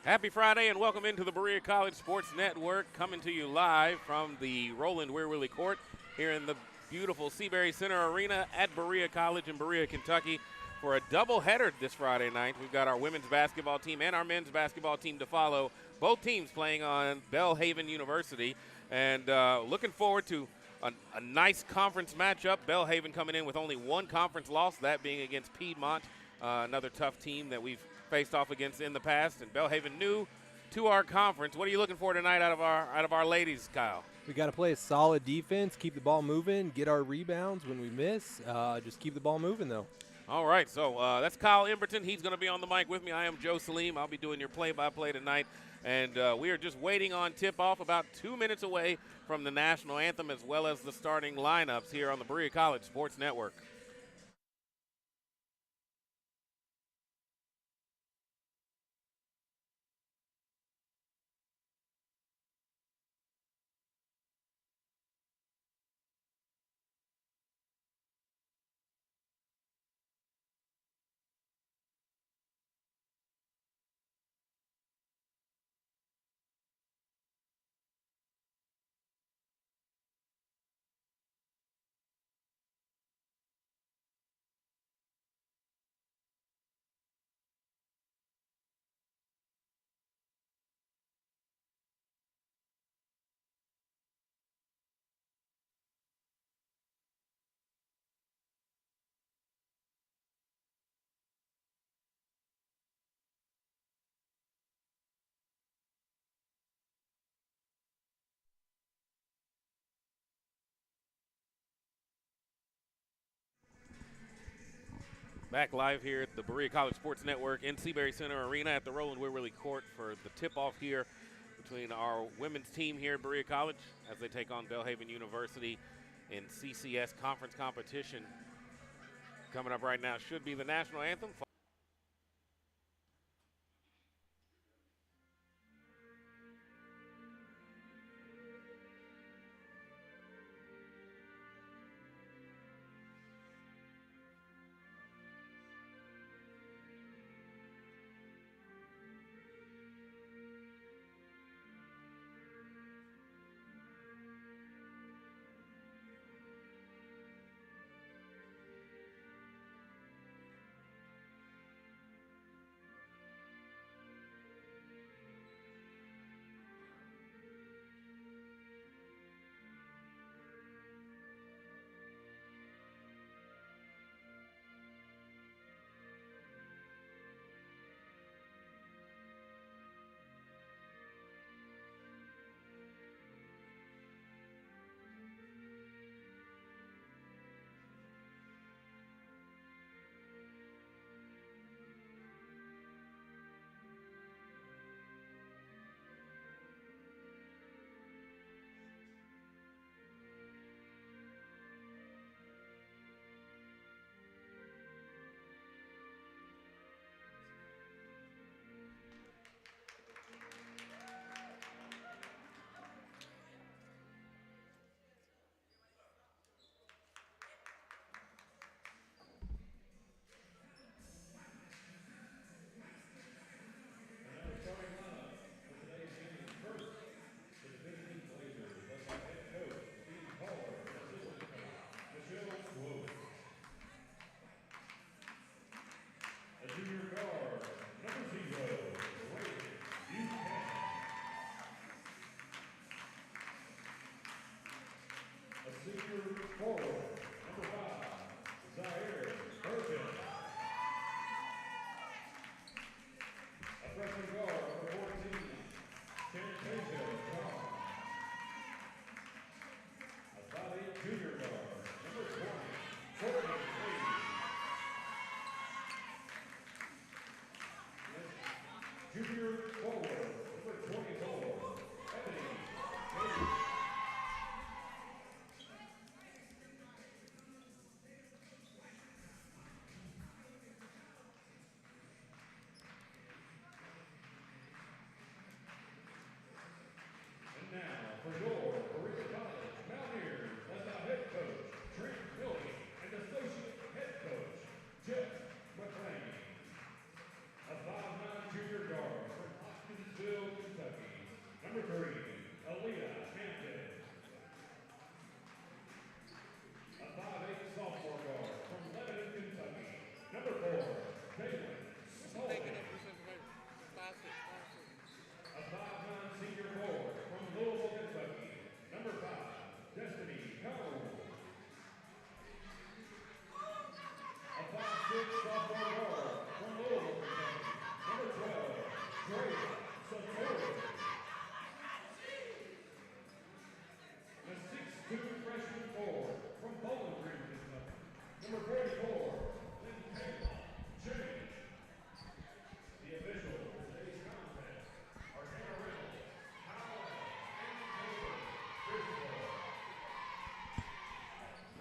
Happy Friday and welcome into the Berea College Sports Network, coming to you live from the Roland Weir-Willie Court here in the beautiful Seabury Center Arena at Berea College in Berea, Kentucky for a doubleheader this Friday night. We've got our women's basketball team and our men's basketball team to follow, both teams playing on Belhaven University, and looking forward to a nice conference matchup. Belhaven coming in with only one conference loss, that being against Piedmont, another tough team that we've faced off against in the past, and Belhaven new to our conference. What are you looking for tonight out of our ladies, Kyle? We got to play a solid defense, keep the ball moving, get our rebounds when we miss. Just keep the ball moving, though. All right, so that's Kyle Emberton. He's going to be on the mic with me. I am Joe Salim. I'll be doing your play-by-play tonight, and we are just waiting on tip-off, about 2 minutes away from the national anthem as well as the starting lineups here on the Berea College Sports Network. Back live here at the Berea College Sports Network in Seabury Center Arena at the Roland Weir-Willie Court for the tip-off here between our women's team here at Berea College as they take on Belhaven University in CCS conference competition. Coming up right now should be the national anthem.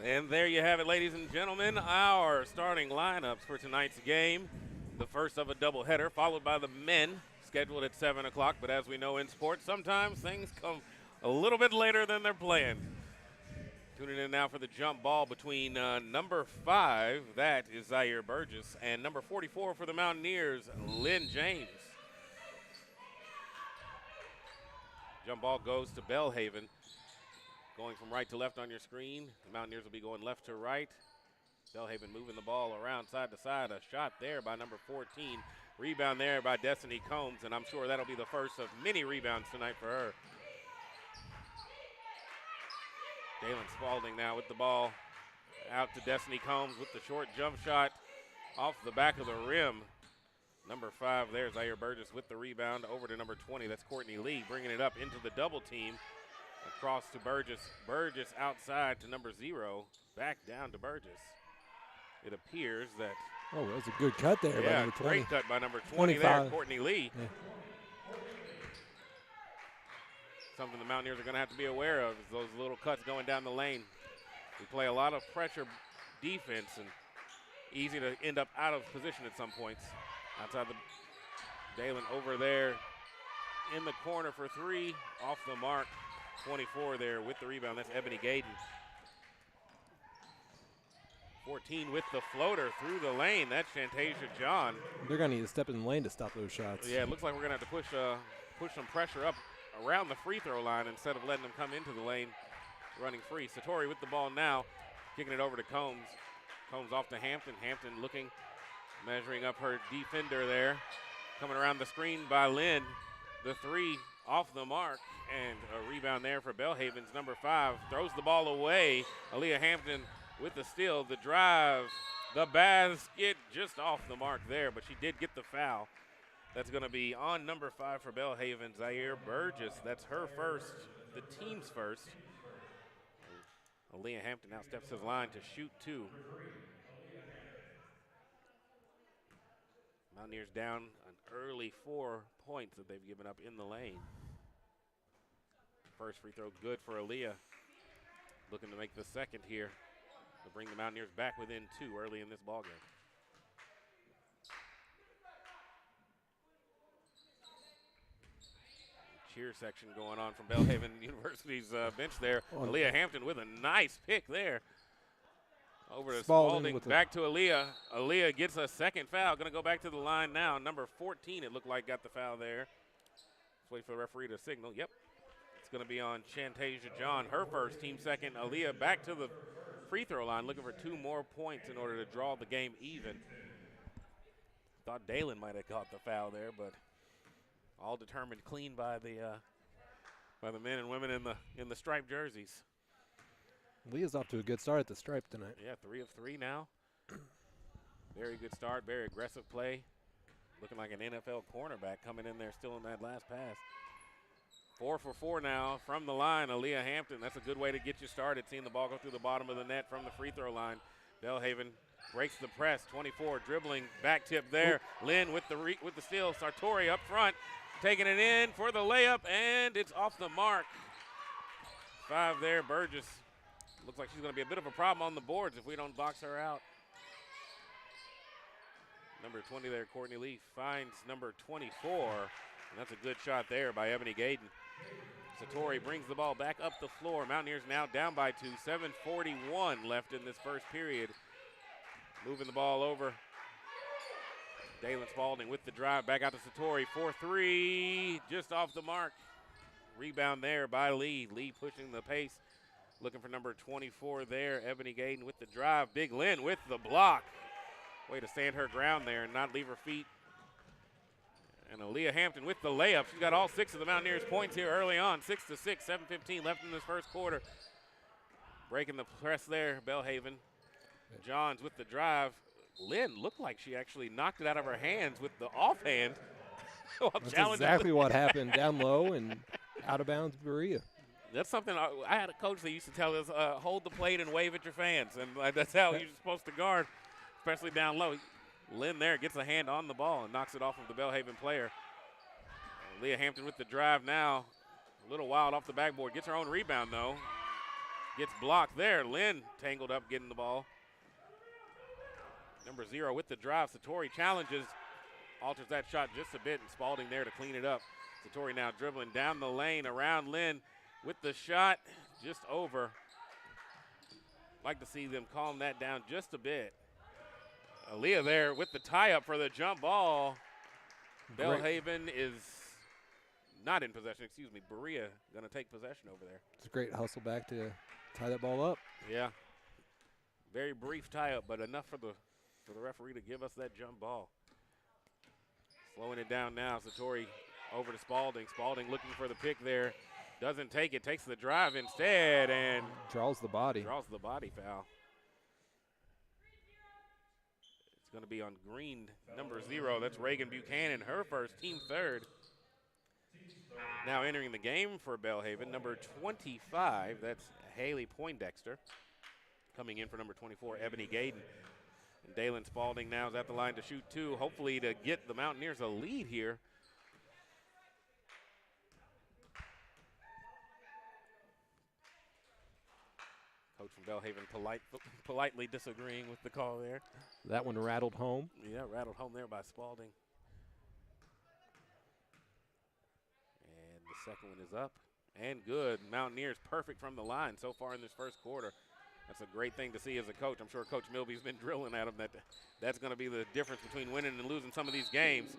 And there you have it, ladies and gentlemen, our starting lineups for tonight's game. The first of a doubleheader, followed by the men, scheduled at 7 o'clock. But as we know in sports, sometimes things come a little bit later than they're planned. Tuning in now for the jump ball between number 5, that is Zaire Burgess, and number 44 for the Mountaineers, Lynn James. Jump ball goes to Belhaven. Going from right to left on your screen. The Mountaineers will be going left to right. Belhaven moving the ball around side to side. A shot there by number 14. Rebound there by Destiny Combs, and I'm sure that'll be the first of many rebounds tonight for her. Galen Spalding now with the ball. Out to Destiny Combs with the short jump shot off the back of the rim. Number 5 there, Zaire Burgess with the rebound. Over to number 20, that's Courtney Lee, bringing it up into the double team. Across to Burgess. Burgess outside to number 0. Back down to Burgess. It appears that. Oh, that was a good cut there by number 20. Great cut by number 20 there, Courtney Lee. Yeah. Something the Mountaineers are going to have to be aware of is those little cuts going down the lane. We play a lot of pressure defense and easy to end up out of position at some points. Outside the Dalen over there in the corner for 3, off the mark. 24 there with the rebound. That's Ebony Gayden. 14 with the floater through the lane. That's Shantasia John. They're going to need to step in the lane to stop those shots. Yeah, it looks like we're going to have to push some pressure up around the free throw line instead of letting them come into the lane running free. Satori with the ball now, kicking it over to Combs. Combs off to Hampton. Hampton looking, measuring up her defender there. Coming around the screen by Lynn. The 3 off the mark, and a rebound there for Belhaven's number 5. Throws the ball away. Aaliyah Hampton with the steal, the drive, the basket, just off the mark there, but she did get the foul. That's going to be on number 5 for Belhaven, Zaire Burgess. That's her first, the team's first. Aaliyah Hampton now steps to the line to shoot 2. Mountaineers down an early 4 points that they've given up in the lane. First free throw good for Aaliyah. Looking to make the second here to bring the Mountaineers back within 2 early in this ballgame. Cheer section going on from Belhaven University's bench there. Aaliyah Hampton with a nice pick there. Over to Spalding, back to Aaliyah. Aaliyah gets a second foul. Going to go back to the line now. Number 14, it looked like, got the foul there. Let's wait for the referee to signal. Yep. It's going to be on Shantasia John, her first, team second. Aaliyah back to the free throw line, looking for 2 more points in order to draw the game even. Thought Dalen might have caught the foul there, but all determined clean by the men and women in the striped jerseys. Leah's off to a good start at the stripe tonight. Yeah, 3 of 3 now. Very good start, very aggressive play. Looking like an NFL cornerback coming in there still in that last pass. 4 for 4 now from the line. Aaliyah Hampton, that's a good way to get you started, seeing the ball go through the bottom of the net from the free throw line. Belhaven breaks the press, 24, dribbling, back tip there. Lynn with the steal. Sartori up front, taking it in for the layup, and it's off the mark. 5 there, Burgess. Looks like she's going to be a bit of a problem on the boards if we don't box her out. Number 20 there, Courtney Lee, finds number 24. And that's a good shot there by Ebony Gayden. Satori brings the ball back up the floor. Mountaineers now down by 2. 7:41 left in this first period. Moving the ball over. Dalen Spalding with the drive, back out to Satori. 4-3, just off the mark. Rebound there by Lee. Lee pushing the pace. Looking for number 24 there, Ebony Gayden with the drive. Big Lynn with the block. Way to stand her ground there and not leave her feet. And Aaliyah Hampton with the layup. She's got all 6 of the Mountaineers' points here early on. 6-6, 7:15 left in this first quarter. Breaking the press there, Belhaven. Johns with the drive. Lynn looked like she actually knocked it out of her hands with the offhand. That's exactly what happened down low and out of bounds, Berea. That's something I had a coach that used to tell us, hold the plate and wave at your fans. And that's how you're supposed to guard, especially down low. Lynn there gets a hand on the ball and knocks it off of the Belhaven player. Leah Hampton with the drive now. A little wild off the backboard. Gets her own rebound, though. Gets blocked there. Lynn tangled up getting the ball. Number 0 with the drive. Satori challenges, alters that shot just a bit, and Spalding there to clean it up. Satori now dribbling down the lane around Lynn with the shot just over. Like to see them calm that down just a bit. Aaliyah there with the tie-up for the jump ball. Belhaven is not in possession, excuse me. Berea going to take possession over there. It's a great hustle back to tie that ball up. Yeah. Very brief tie-up, but enough for the referee to give us that jump ball. Slowing it down now, Satori over to Spalding. Spalding looking for the pick there. Doesn't take it, takes the drive instead, and draws the body. Draws the body foul. It's going to be on green, number 0. That's Reagan Buchanan, her first, team third. Now entering the game for Belhaven, number 25, that's Haley Poindexter. Coming in for number 24, Ebony Gaden. And Dalen Spalding now is at the line to shoot 2, hopefully to get the Mountaineers a lead here. Coach from Belhaven politely disagreeing with the call there. That one rattled home. Yeah, rattled home there by Spalding. And the second one is up and good. Mountaineers perfect from the line so far in this first quarter. That's a great thing to see as a coach. I'm sure Coach Milby's been drilling at him that's going to be the difference between winning and losing some of these games.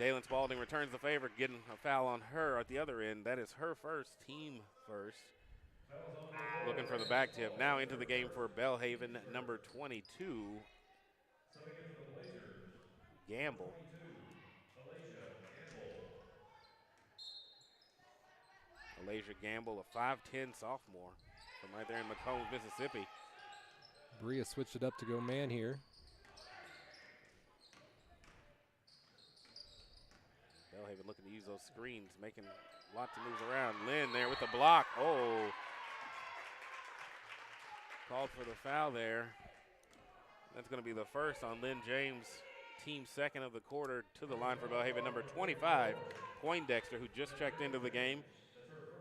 Dalen Spalding returns the favor, getting a foul on her at the other end. That is her first, team first. Looking for the back tip. Now into the game for Belhaven, number 22, Gamble. Alasia Gamble, a 5'10 sophomore from right there in McCombs, Mississippi. Berea switched it up to go man here. Belhaven looking to use those screens, making lots of moves around. Lynn there with the block. Oh. Called for the foul there. That's going to be the first on Lynn James, team second of the quarter, to the line for Belhaven. Number 25, Poindexter, who just checked into the game.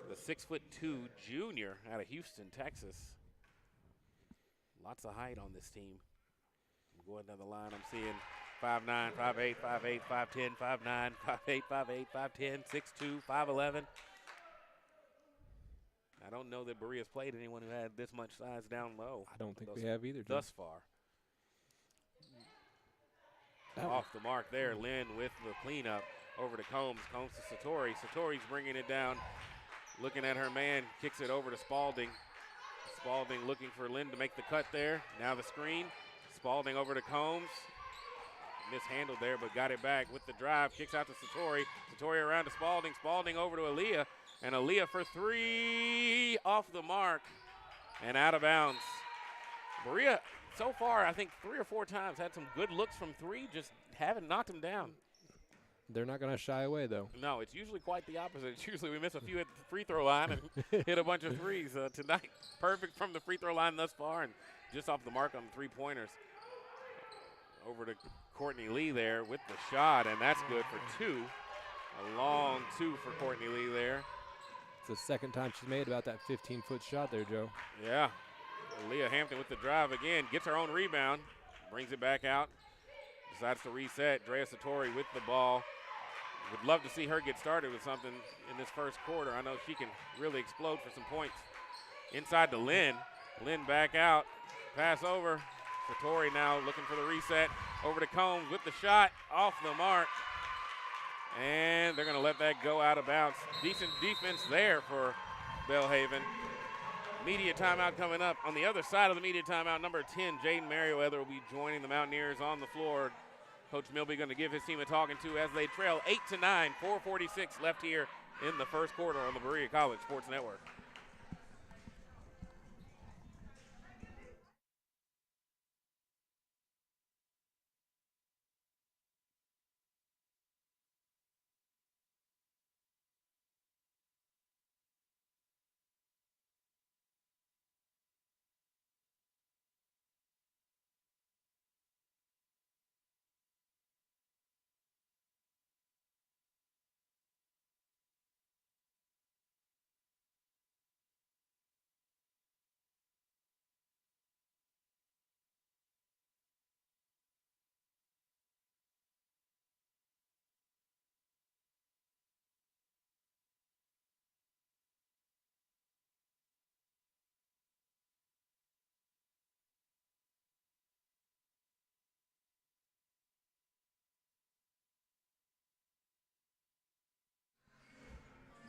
The 6'2" junior out of Houston, Texas. Lots of height on this team. I'm going down the line, I'm seeing 5'9", 5'8", 5'8", 5'10", 5'9", 5'8", 5'8", 5'10", 6'2", 5'11". I don't know that Berea's played anyone who had this much size down low. I don't think we have either, Jim. Thus far. Off the mark there, Lynn with the cleanup. Over to Combs, Combs to Satori. Satori's bringing it down, looking at her man, kicks it over to Spalding. Spalding looking for Lynn to make the cut there. Now the screen. Spalding over to Combs. Mishandled there, but got it back with the drive. Kicks out to Satori. Satori around to Spalding. Spalding over to Aaliyah. And Aaliyah for 3, off the mark and out of bounds. Berea, so far, I think 3 or 4 times had some good looks from 3, just haven't knocked them down. They're not going to shy away, though. No, it's usually quite the opposite. It's usually we miss a few at the free throw line and hit a bunch of threes. Tonight, perfect from the free throw line thus far and just off the mark on the three-pointers. Over to Courtney Lee there with the shot, and that's good for 2. A long 2 for Courtney Lee there. It's the second time she's made about that 15-foot shot there, Joe. Yeah. Leah Hampton with the drive again, gets her own rebound, brings it back out, decides to reset. Drea Satori with the ball. Would love to see her get started with something in this first quarter. I know she can really explode for some points. Inside to Lynn. Lynn back out. Pass over. Satori now looking for the reset. Over to Combs with the shot. Off the mark. And they're going to let that go out of bounds. Decent defense there for Belhaven. Media timeout coming up. On the other side of the media timeout, number 10, Jaden Merriweather will be joining the Mountaineers on the floor. Coach Milby going to give his team a talking to as they trail 8-9, 4:46 left here in the first quarter on the Berea College Sports Network.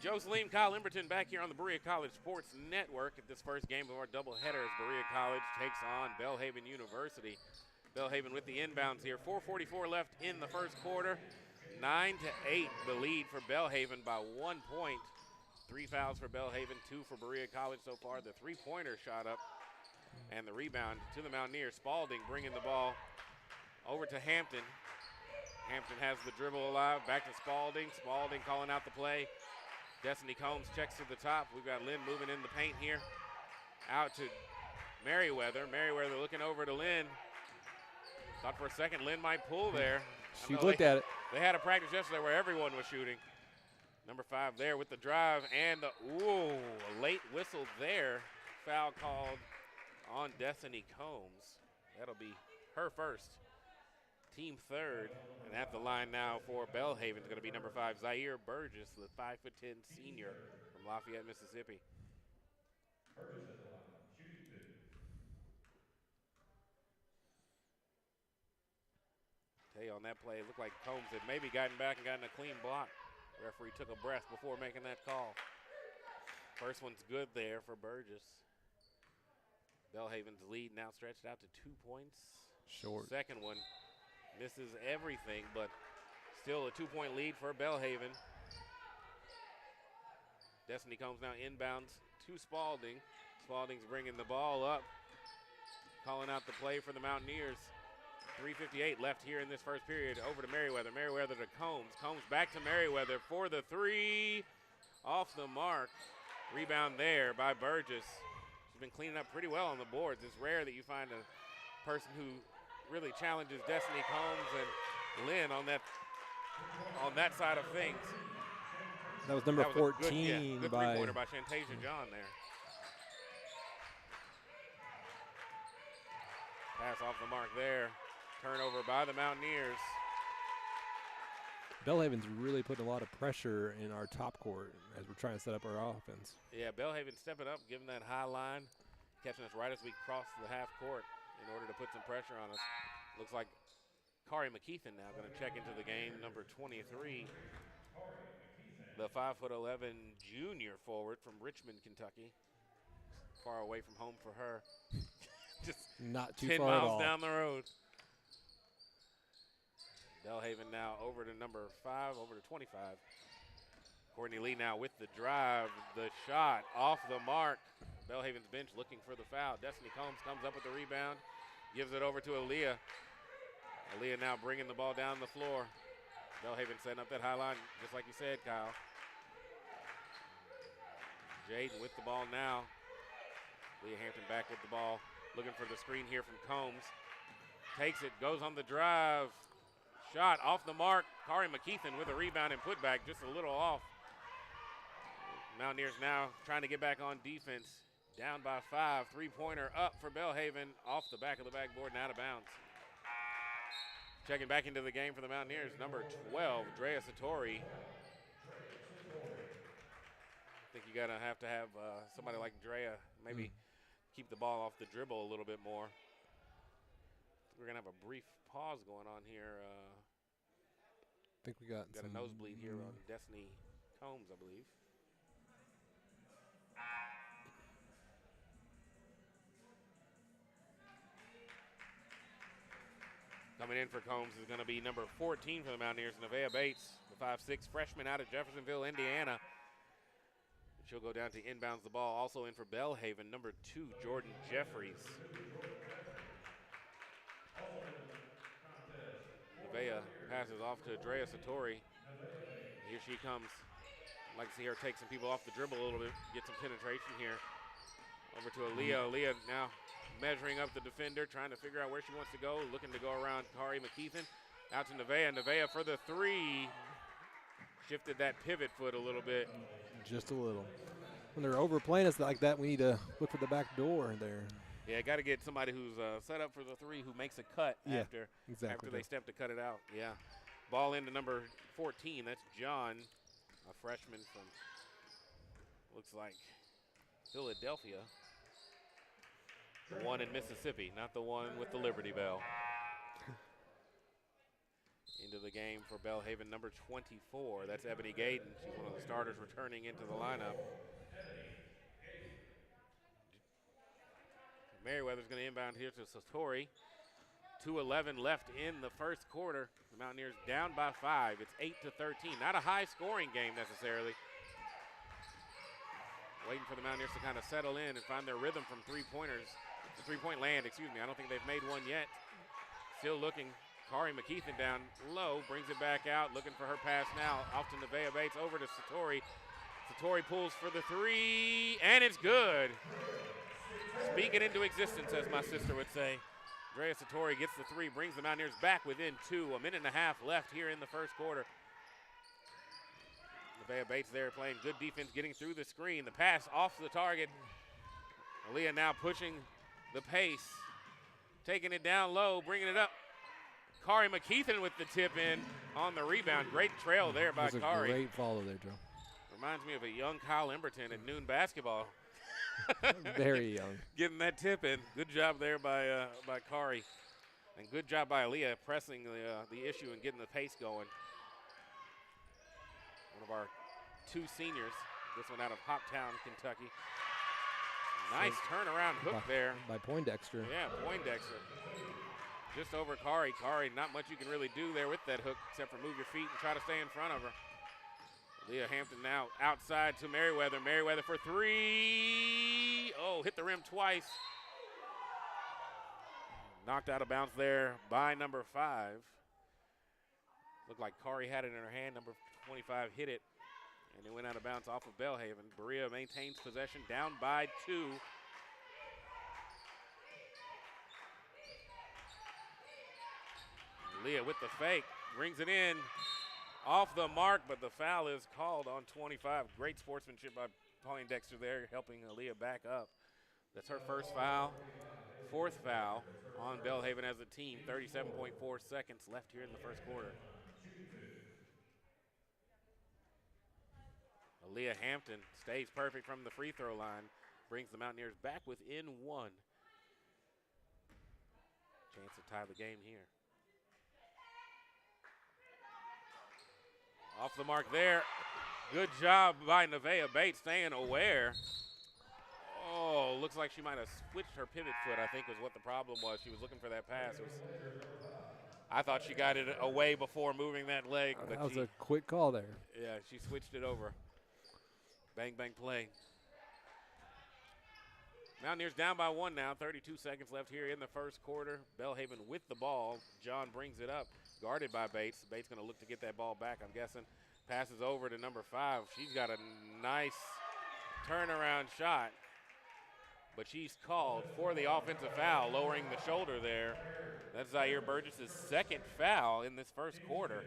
Joe Salim, Kyle Limberton back here on the Berea College Sports Network at this first game of our doubleheader as Berea College takes on Belhaven University. Belhaven with the inbounds here. 4:44 left in the first quarter. 9-8 the lead for Belhaven by 1 point. 3 fouls for Belhaven, 2 for Berea College so far. The three-pointer shot up and the rebound to the Mountaineers. Spalding bringing the ball over to Hampton. Hampton has the dribble alive, back to Spalding. Spalding calling out the play. Destiny Combs checks to the top. We've got Lynn moving in the paint here. Out to Merriweather. Merriweather looking over to Lynn. Thought for a second Lynn might pull there. She looked at it. They had a practice yesterday where everyone was shooting. Number 5 there with the drive and the, a late whistle there. Foul called on Destiny Combs. That'll be her first, team third. And at the line now for Belhaven is going to be number 5, Zaire Burgess, the 5'10" senior from Lafayette, Mississippi. Tell you on that play, it looked like Combs had maybe gotten back and gotten a clean block. The referee took a breath before making that call. First one's good there for Burgess. Belhaven's lead now stretched out to 2 points. Short. Second one misses everything, but still a 2-point lead for Belhaven. Destiny Combs now inbounds to Spalding. Spalding's bringing the ball up, calling out the play for the Mountaineers. 3:58 left here in this first period. Over to Merriweather. Merriweather to Combs. Combs back to Merriweather for the three. Off the mark. Rebound there by Burgess. She's been cleaning up pretty well on the boards. It's rare that you find a person who really challenges Destiny Combs and Lynn on that side of things. That was number that was 14 good by three-pointer by Shantasia John there. Pass off the mark there. Turnover by the Mountaineers. Belhaven's really putting a lot of pressure in our top court as we're trying to set up our offense. Yeah, Belhaven stepping up, giving that high line, catching us right as we cross the half court in order to put some pressure on us. Looks like Kari McKeithen now going to check into the game, number 23. The 5'11" junior forward from Richmond, Kentucky. Far away from home for her. Just not too 10 far at all. miles down the road. Belhaven now over to number 5, over to 25. Courtney Lee now with the drive, the shot off the mark. Belhaven's bench looking for the foul. Destiny Combs comes up with the rebound, gives it over to Aaliyah. Aaliyah now bringing the ball down the floor. Belhaven setting up that high line, just like you said, Kyle. Jaden with the ball now. Leah Hampton back with the ball, looking for the screen here from Combs. Takes it, goes on the drive. Shot off the mark. Kari McKeithen with a rebound and putback, just a little off. Mountaineers now trying to get back on defense. Down by 5. Three-pointer up for Belhaven, off the back of the backboard and out of bounds. Checking back into the game for the Mountaineers, number 12, Drea Satori. I think you're going to have somebody like Drea maybe keep the ball off the dribble a little bit more. We're going to have a brief pause going on here. I think we got a nosebleed here on Destiny Combs, I believe. Coming in for Combs is going to be number 14 for the Mountaineers, Nevaeh Bates, the 5'6" freshman out of Jeffersonville, Indiana. She'll go down to inbounds the ball. Also in for Belhaven, number 2, Jordan Jeffries. Nevaeh passes off to Drea Satori. Here she comes. I'd like to see her take some people off the dribble a little bit, get some penetration here. Over to Aaliyah. Aaliyah now measuring up the defender, trying to figure out where she wants to go, looking to go around Kari McKeithen. Out to Nevaeh. Nevaeh for the 3. Shifted that pivot foot a little bit. Just a little. When they're overplaying us like that, we need to look for the back door there. Yeah, got to get somebody who's set up for the 3 who makes a cut after they step to cut it out. Yeah. Ball into number 14. That's John, a freshman from, looks like, Philadelphia. The one in Mississippi, not the one with the Liberty Bell. into the game for Belhaven, number 24. That's Ebony Gayden. She's one of the starters returning into the lineup. Merriweather's going to inbound here to Satori. 2:11 left in the first quarter. The Mountaineers down by 5. It's 8-13. Not a high-scoring game necessarily. Waiting for the Mountaineers to kind of settle in and find their rhythm from three-pointers. The three-point land, excuse me. I don't think they've made one yet. Still looking. Kari McKeithen down low, brings it back out, looking for her pass now. Off to Nevaeh Bates, over to Satori. Satori pulls for the three, and it's good. Speak it into existence, as my sister would say. Andrea Satori gets the three, brings the Mountaineers back within 2. A minute and a half left here in the first quarter. Nevaeh Bates there playing good defense, getting through the screen. The pass off the target. Aaliyah now pushing the pace, taking it down low, bringing it up. Kari McKeithen with the tip in on the rebound. Great trail there by Kari. That was a great follow there, Joe. Reminds me of a young Kyle Emberton at noon basketball. Very young. Getting that tip in. Good job there by Kari. And good job by Aaliyah pressing the issue and getting the pace going. One of our 2 seniors. This one out of Hoptown, Kentucky. Nice turnaround hook there. By Poindexter. Yeah, Poindexter. Just over Kari. Kari, not much you can really do there with that hook except for move your feet and try to stay in front of her. Leah Hampton now outside to Merriweather. Merriweather for 3. Oh, hit the rim twice. Knocked out of bounds there by number 5. Looked like Kari had it in her hand. Number 25 hit it, and it went out of bounds off of Belhaven. Berea maintains possession, down by 2. Leah with the fake, brings it in. Off the mark, but the foul is called on 25. Great sportsmanship by Poindexter there, helping Aaliyah back up. That's her first foul, 4th foul on Belhaven as a team. 37.4 seconds left here in the first quarter. Aaliyah Hampton stays perfect from the free throw line, brings the Mountaineers back within 1. Chance to tie the game here. Off the mark there. Good job by Nevaeh Bates staying aware. Oh, looks like she might have switched her pivot foot, I think was what the problem was. She was looking for that pass. I thought she got it away before moving that leg. But that was a quick call there. Yeah, she switched it over. Bang, bang play. Mountaineers down by 1 now. 32 seconds left here in the first quarter. Belhaven with the ball. John brings it up. Guarded by Bates. Bates going to look to get that ball back, I'm guessing. Passes over to number 5. She's got a nice turnaround shot, but she's called for the offensive foul, lowering the shoulder there. That's Zaire Burgess' 2nd foul in this first quarter.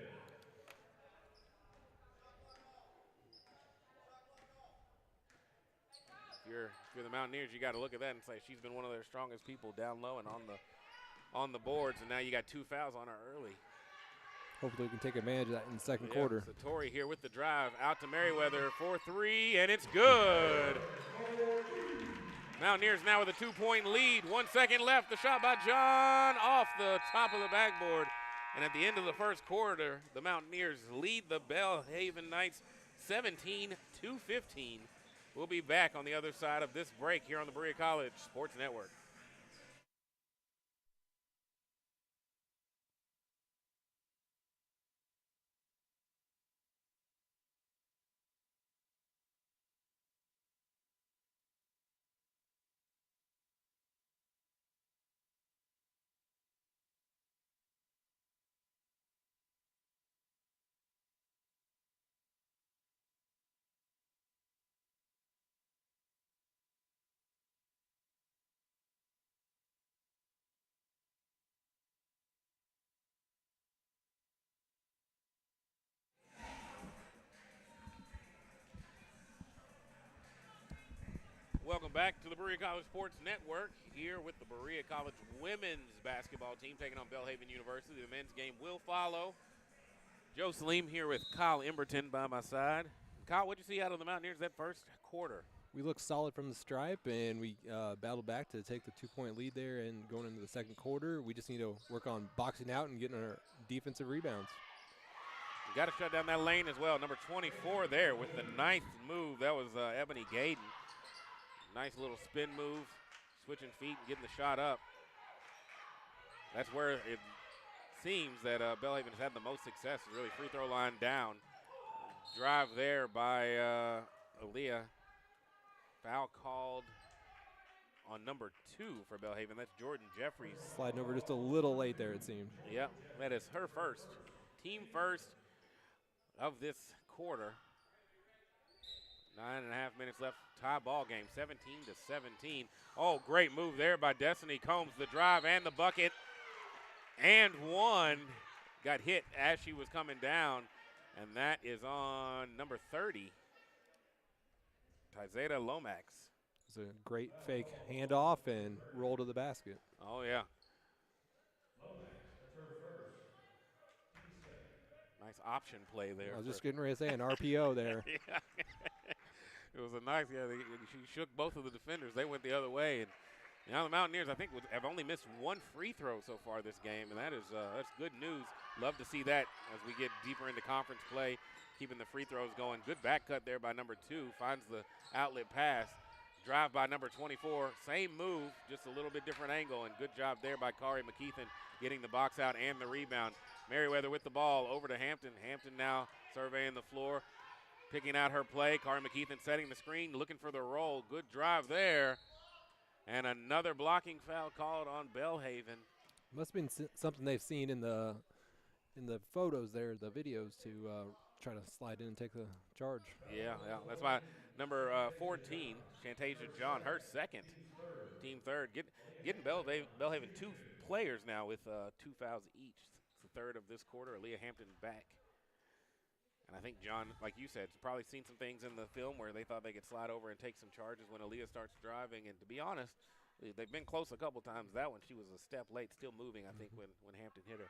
If you're the Mountaineers, you got to look at that and say she's been one of their strongest people down low and on the boards, and now you got 2 fouls on her early. Hopefully we can take advantage of that in the second quarter. Satori here with the drive, out to Merriweather for 3, and it's good. Mountaineers now with a 2-point lead. 1 second left. The shot by John off the top of the backboard. And at the end of the first quarter, the Mountaineers lead the Belhaven Knights 17-15. We'll be back on the other side of this break here on the Berea College Sports Network. Welcome back to the Berea College Sports Network, here with the Berea College women's basketball team taking on Belhaven University. The men's game will follow. Joe Salim here with Kyle Emberton by my side. Kyle, what did you see out of the Mountaineers that first quarter? We looked solid from the stripe, and we battled back to take the 2-point lead there. And going into the second quarter, we just need to work on boxing out and getting our defensive rebounds. Got to shut down that lane as well. Number 24 there with the ninth move. That was Ebony Gayden. Nice little spin move, switching feet and getting the shot up. That's where it seems that Belhaven has had the most success, really free throw line down. Drive there by Aaliyah. Foul called on number 2 for Belhaven. That's Jordan Jeffries. Sliding over just a little late there, it seemed. Yep, that is her first. Team first of this quarter. 9.5 minutes left, tie ball game, 17-17. Oh, great move there by Destiny Combs. The drive and the bucket. And one got hit as she was coming down, and that is on number 30, Tizeta Lomax. It's a great fake handoff and roll to the basket. Oh, yeah. Nice option play there. I was just getting ready to say an RPO there. Yeah. It was a nice, she shook both of the defenders. They went the other way. And now the Mountaineers, I think, have only missed one free throw so far this game, and that's good news. Love to see that as we get deeper into conference play, keeping the free throws going. Good back cut there by number 2, finds the outlet pass. Drive by number 24, same move, just a little bit different angle, and good job there by Kari McKeithen getting the box out and the rebound. Merriweather with the ball over to Hampton. Hampton now surveying the floor, picking out her play. Kari McKeithen setting the screen, looking for the roll. Good drive there. And another blocking foul called on Belhaven. Must have been something they've seen in the photos there, the videos, to try to slide in and take the charge. Yeah. That's why number 14, Shantasia John, her second, team third. Getting Belhaven 2 players now with 2 fouls each. It's the third of this quarter. Aaliyah Hampton back. And I think John, like you said, has probably seen some things in the film where they thought they could slide over and take some charges when Aaliyah starts driving. And to be honest, they've been close a couple times. That one, she was a step late, still moving, I think, when Hampton hit her.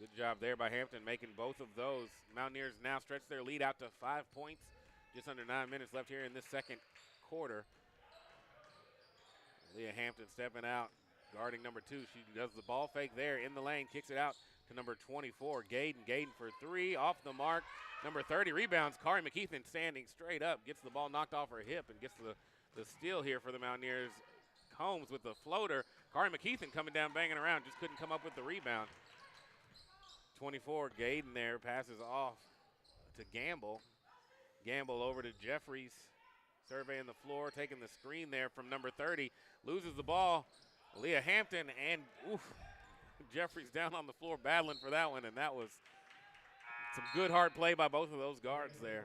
Good job there by Hampton making both of those. Mountaineers now stretch their lead out to 5 points. Just under 9 minutes left here in this second quarter. Aaliyah Hampton stepping out, guarding number 2. She does the ball fake there in the lane, kicks it out to number 24, Gayden for 3, off the mark. Number 30 rebounds, Kari McKeithen standing straight up, gets the ball knocked off her hip and gets the steal here for the Mountaineers. Combs with the floater. Kari McKeithen coming down, banging around, just couldn't come up with the rebound. 24, Gayden there, passes off to Gamble. Gamble over to Jeffries, surveying the floor, taking the screen there from number 30. Loses the ball. Aaliyah Hampton and Jeffries down on the floor battling for that one, and that was some good hard play by both of those guards there.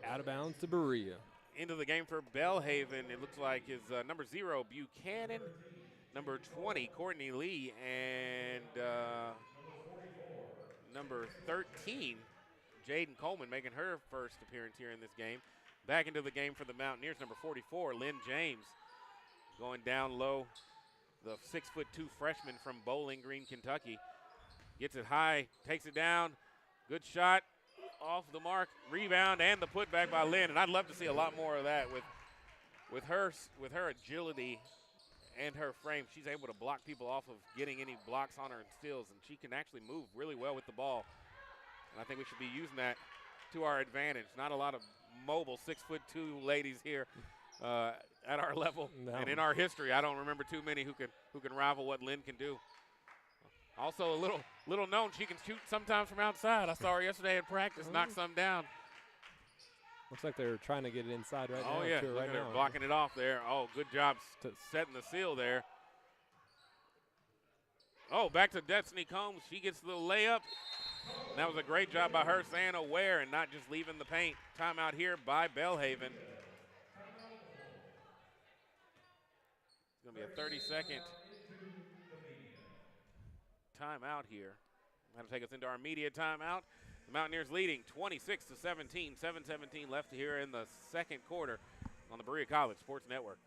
Out of bounds to Berea. Into the game for Belhaven, it looks like is number 0, Buchanan, number 20, Courtney Lee, and number 13, Jaden Coleman, making her first appearance here in this game. Back into the game for the Mountaineers, number 44, Lynn James, going down low. The 6'2" freshman from Bowling Green, Kentucky. Gets it high, takes it down. Good shot, off the mark, rebound, and the putback by Lynn. And I'd love to see a lot more of that with her agility and her frame. She's able to block people off of getting any blocks on her and steals, and she can actually move really well with the ball. And I think we should be using that to our advantage. Not a lot of mobile 6'2" ladies here. At our level and in our history, I don't remember too many who can rival what Lynn can do. Also, a little known, she can shoot sometimes from outside. I saw her yesterday in practice, knock some down. Looks like they're trying to get it inside right now. Oh yeah, right now. blocking it off there. Oh, good job setting the seal there. Oh, back to Destiny Combs. She gets the layup. And that was a great job by her, staying aware and not just leaving the paint. Timeout here by Belhaven. It's going to be a 30-second timeout here. That'll take us into our media timeout. The Mountaineers leading 26-17, 7:17 left here in the second quarter on the Berea College Sports Network.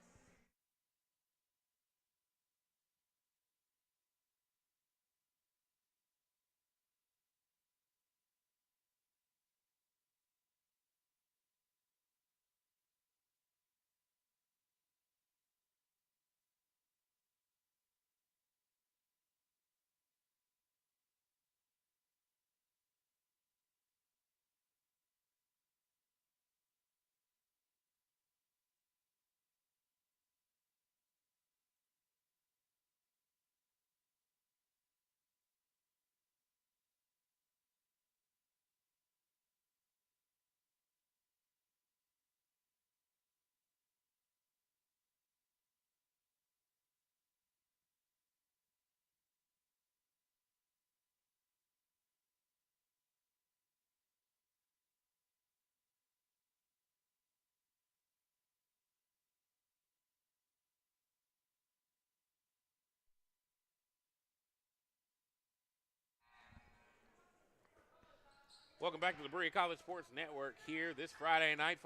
Welcome back to the Berea College Sports Network here this Friday night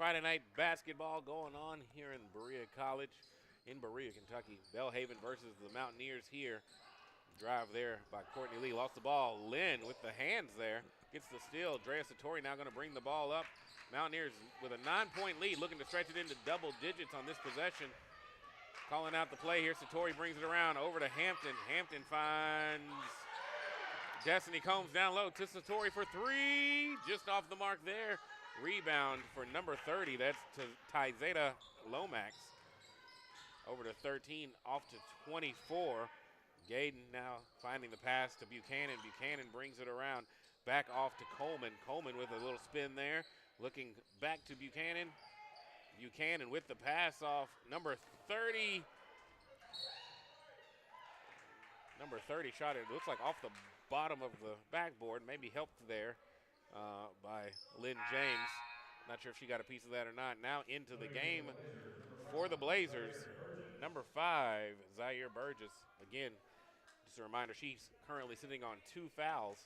basketball going on here in Berea College in Berea, Kentucky. Belhaven versus the Mountaineers here. Drive there by Courtney Lee. Lost the ball. Lynn with the hands there. Gets the steal. Drea Satori now going to bring the ball up. Mountaineers with a 9-point lead, looking to stretch it into double digits on this possession. Calling out the play here. Satori brings it around over to Hampton. Hampton finds Destiny Combs down low to Satori for three. Just off the mark there. Rebound for number 30. That's to Tyzeta Lomax. Over to 13, off to 24. Gayden now finding the pass to Buchanan. Buchanan brings it around. Back off to Coleman. Coleman with a little spin there. Looking back to Buchanan. Buchanan with the pass off. Number 30. Number 30 shot it. Looks like off the bottom of the backboard. Maybe helped there by Lynn James. Not sure if she got a piece of that or not. Now into the game for the Blazers. Number 5, Zaire Burgess. Again, just a reminder, she's currently sitting on 2 fouls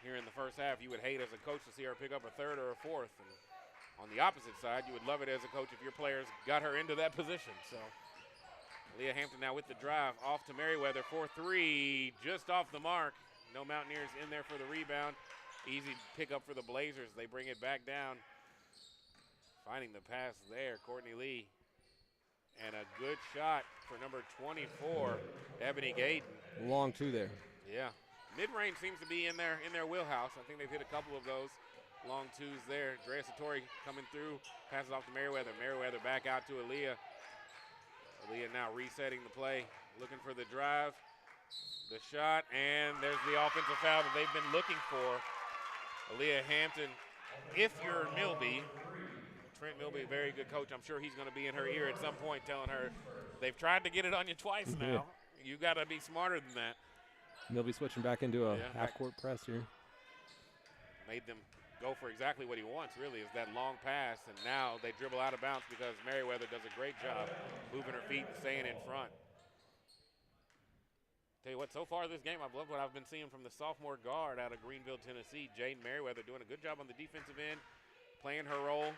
here in the first half. You would hate as a coach to see her pick up a third or a fourth. And on the opposite side, you would love it as a coach if your players got her into that position. So Leah Hampton now with the drive off to Merriweather for 3, just off the mark. No Mountaineers in there for the rebound. Easy pickup for the Blazers. They bring it back down. Finding the pass there, Courtney Lee. And a good shot for number 24, Ebony Gayden. Long two there. Yeah. Mid-range seems to be in their wheelhouse. I think they've hit a couple of those long twos there. Drea Satori coming through, passes off to Merriweather. Merriweather back out to Aaliyah. Aaliyah now resetting the play, looking for the drive, the shot, and there's the offensive foul that they've been looking for. Aaliyah Hampton, if you're Milby, Trent Milby, very good coach. I'm sure he's going to be in her ear at some point telling her, they've tried to get it on you twice now. You got to be smarter than that. Milby switching back into a half-court press here. Made them go for exactly what he wants, really, is that long pass. And now they dribble out of bounds because Merriweather does a great job moving her feet and staying in front. Tell you what, so far this game, I've loved what I've been seeing from the sophomore guard out of Greenville, Tennessee. Jaden Merriweather doing a good job on the defensive end, playing her role.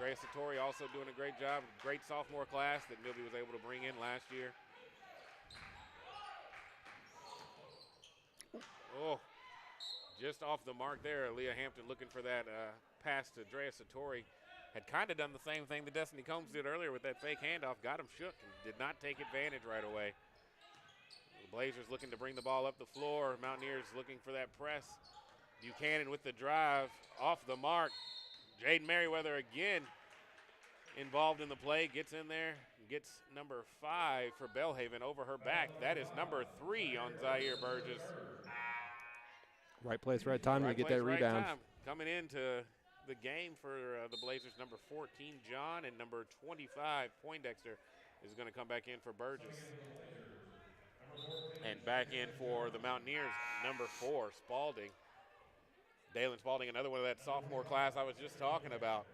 Drea Satori also doing a great job. Great sophomore class that Milby was able to bring in last year. Oh, just off the mark there. Leah Hampton looking for that pass to Drea Satori. Had kind of done the same thing that Destiny Combs did earlier with that fake handoff. Got him shook and did not take advantage right away. The Blazers looking to bring the ball up the floor. Mountaineers looking for that press. Buchanan with the drive. Off the mark. Jaden Merriweather again involved in the play. Gets in there. Gets number 5 for Belhaven over her back. That is number 3 on Zaire Burgess. Right place, right time to get that rebound. Right time. Coming into the game for the Blazers, number 14, John, and number 25, Poindexter, is going to come back in for Burgess. And back in for the Mountaineers, number 4, Spalding. Dalen Spalding, another one of that sophomore class I was just talking about.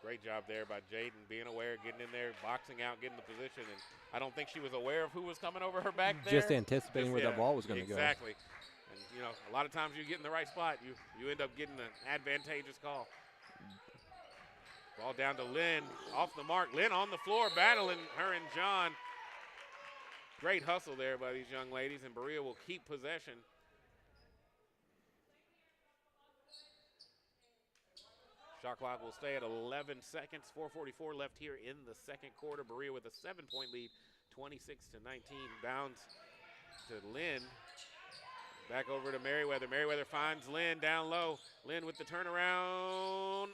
Great job there by Jaden, being aware, getting in there, boxing out, getting the position. And I don't think she was aware of who was coming over her back there. Just anticipating where that ball was going to go. Exactly. And, you know, a lot of times you get in the right spot, you end up getting an advantageous call. Ball down to Lynn, off the mark. Lynn on the floor, battling her and John. Great hustle there by these young ladies, and Berea will keep possession. Shot clock will stay at 11 seconds. 4:44 left here in the second quarter. Berea with a 7-point lead, 26-19. Bounds to Lynn. Back over to Merriweather. Merriweather finds Lynn down low. Lynn with the turnaround.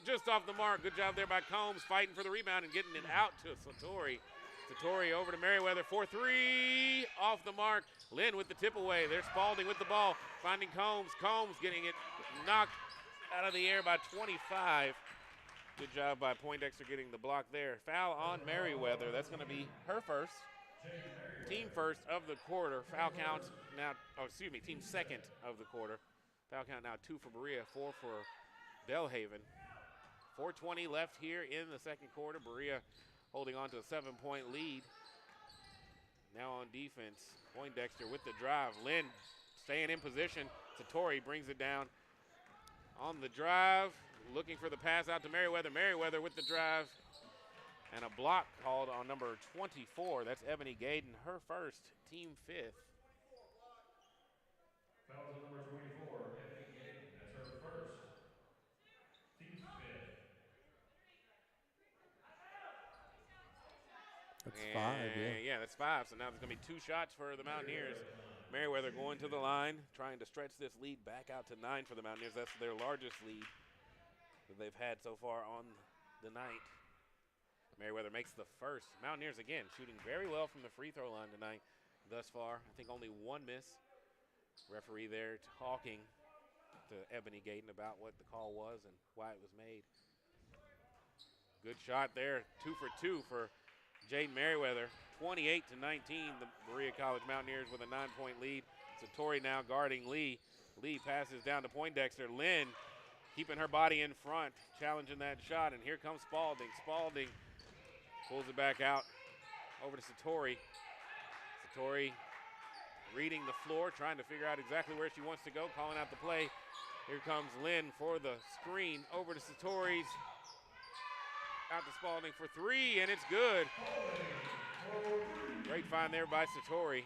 Just off the mark. Good job there by Combs, fighting for the rebound and getting it out to Satori. Satori over to Merriweather for 3. Off the mark. Lynn with the tip away. There's Spalding with the ball. Finding Combs. Combs getting it knocked out of the air by 25. Good job by Poindexter getting the block there. Foul on Merriweather. That's going to be her first. Team first of the quarter. Foul count now, team second of the quarter. Foul count now 2 for Berea, 4 for Belhaven. 4:20 left here in the second quarter. Berea holding on to a 7-point lead. Now on defense, Poindexter with the drive. Lynn staying in position. Satori brings it down on the drive, looking for the pass out to Merriweather. Merriweather with the drive. And a block called on number 24. That's Ebony Gayden, her first, team 5th. Fouls on number 24, Ebony Gayden. That's her first, team 5th. That's 5, yeah. Yeah, that's 5. So now there's going to be 2 shots for the Mountaineers. Merriweather going to the line, trying to stretch this lead back out to 9 for the Mountaineers. That's their largest lead that they've had so far on the night. Merriweather makes the first. Mountaineers, again, shooting very well from the free throw line tonight thus far. I think only 1 miss. Referee there talking to Ebony Gayden about what the call was and why it was made. Good shot there, 2 for 2 for Jaden Merriweather. 28-19, the Berea College Mountaineers with a 9-point lead. Satori now guarding Lee. Lee passes down to Poindexter. Lynn keeping her body in front, challenging that shot, and here comes Spalding. Spalding pulls it back out over to Satori. Satori reading the floor, trying to figure out exactly where she wants to go, calling out the play. Here comes Lynn for the screen over to Satori's. Out to Spalding for 3, and it's good. Great find there by Satori.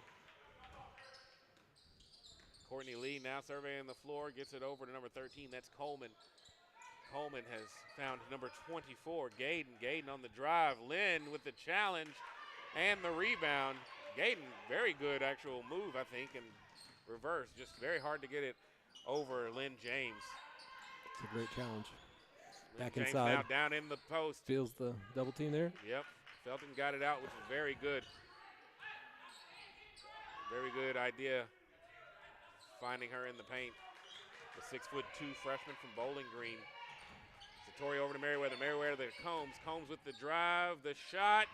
Courtney Lee now surveying the floor, gets it over to number 13. That's Coleman. Coleman has found number 24, Gayden. Gayden on the drive. Lynn with the challenge and the rebound. Gayden, very good actual move, I think, and reverse. Just very hard to get it over Lynn James. It's a great challenge. Lynn Back James inside. now down in the post. Feels the double team there. Yep. Felton got it out, which is very good. Very good idea finding her in the paint. The 6'2" freshman from Bowling Green. Satori over to Merriweather. Merriweather to Combs. Combs with the drive, the shot.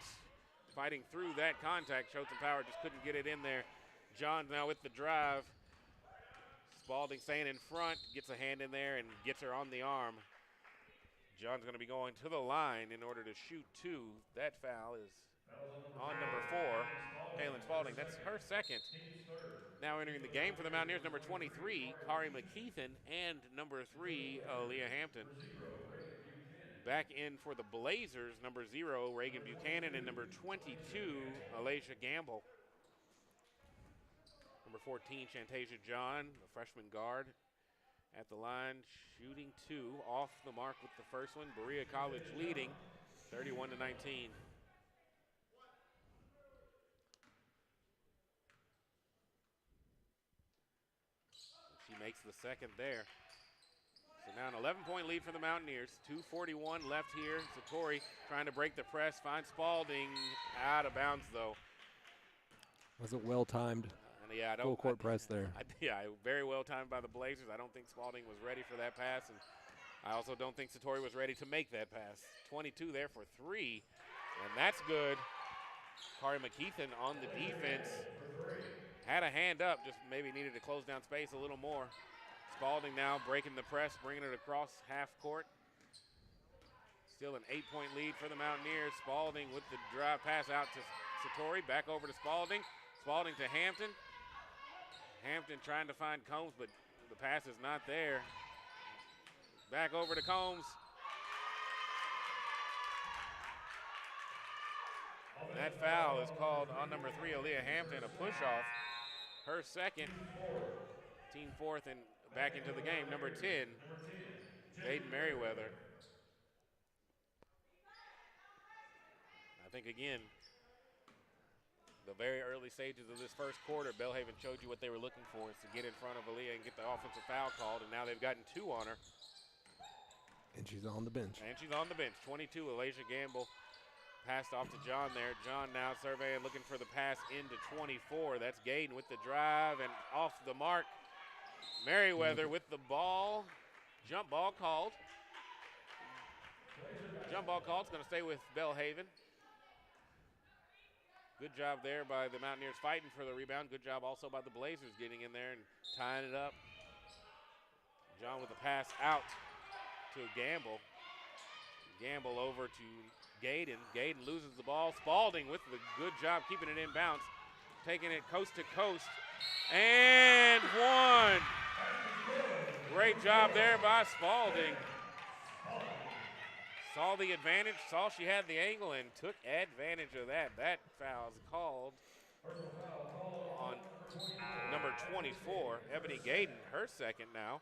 Fighting through that contact, showed some power, just couldn't get it in there. Johns now with the drive. Spalding staying in front, gets a hand in there and gets her on the arm. John's going to be going to the line in order to shoot 2. That foul is on number 4, Kaylin Spalding. That's her second. Now entering the game for the Mountaineers, number 23, Kari McKeithen, and number 3, Aaliyah Hampton. Back in for the Blazers, number 0, Reagan Buchanan, and number 22, Alacia Gamble. Number 14, Shantasia John, a freshman guard, at the line, shooting 2, off the mark with the first one. Berea College leading, 31-19. She makes the second there. So now an 11-point lead for the Mountaineers. 2:41 left here. Satori trying to break the press, finds Spalding out of bounds though. Was it well-timed? Yeah, full court press there. Yeah, very well timed by the Blazers. I don't think Spalding was ready for that pass, and I also don't think Satori was ready to make that pass. 22 there for 3, and that's good. Kari McKeithen on the defense. Had a hand up, just maybe needed to close down space a little more. Spalding now breaking the press, bringing it across half court. Still an 8-point lead for the Mountaineers. Spalding with the drive pass out to Satori, back over to Spalding. Spalding to Hampton. Hampton trying to find Combs, but the pass is not there. Back over to Combs. That foul is called on number 3, Aaliyah Hampton, a push-off. Her second, team 4th, and back into the game. Number 10, Jaden Merriweather. I think, again, the very early stages of this first quarter, Belhaven showed you what they were looking for, is to get in front of Aaliyah and get the offensive foul called, and now they've gotten 2 on her. And she's on the bench. And she's on the bench. 22, Alacia Gamble passed off to John there. John now surveying, looking for the pass into 24. That's Gayden with the drive and off the mark. Merriweather with the ball. Jump ball called. Jump ball called. It's going to stay with Belhaven. Good job there by the Mountaineers fighting for the rebound. Good job also by the Blazers getting in there and tying it up. John with the pass out to Gamble. Gamble over to Gayden. Gayden loses the ball. Spalding with the good job keeping it in bounds. taking it coast to coast. And one. Great job there by Spalding. Saw the advantage, saw she had the angle, and took advantage of that. That foul's called on number 24, Ebony Gayden, her second now.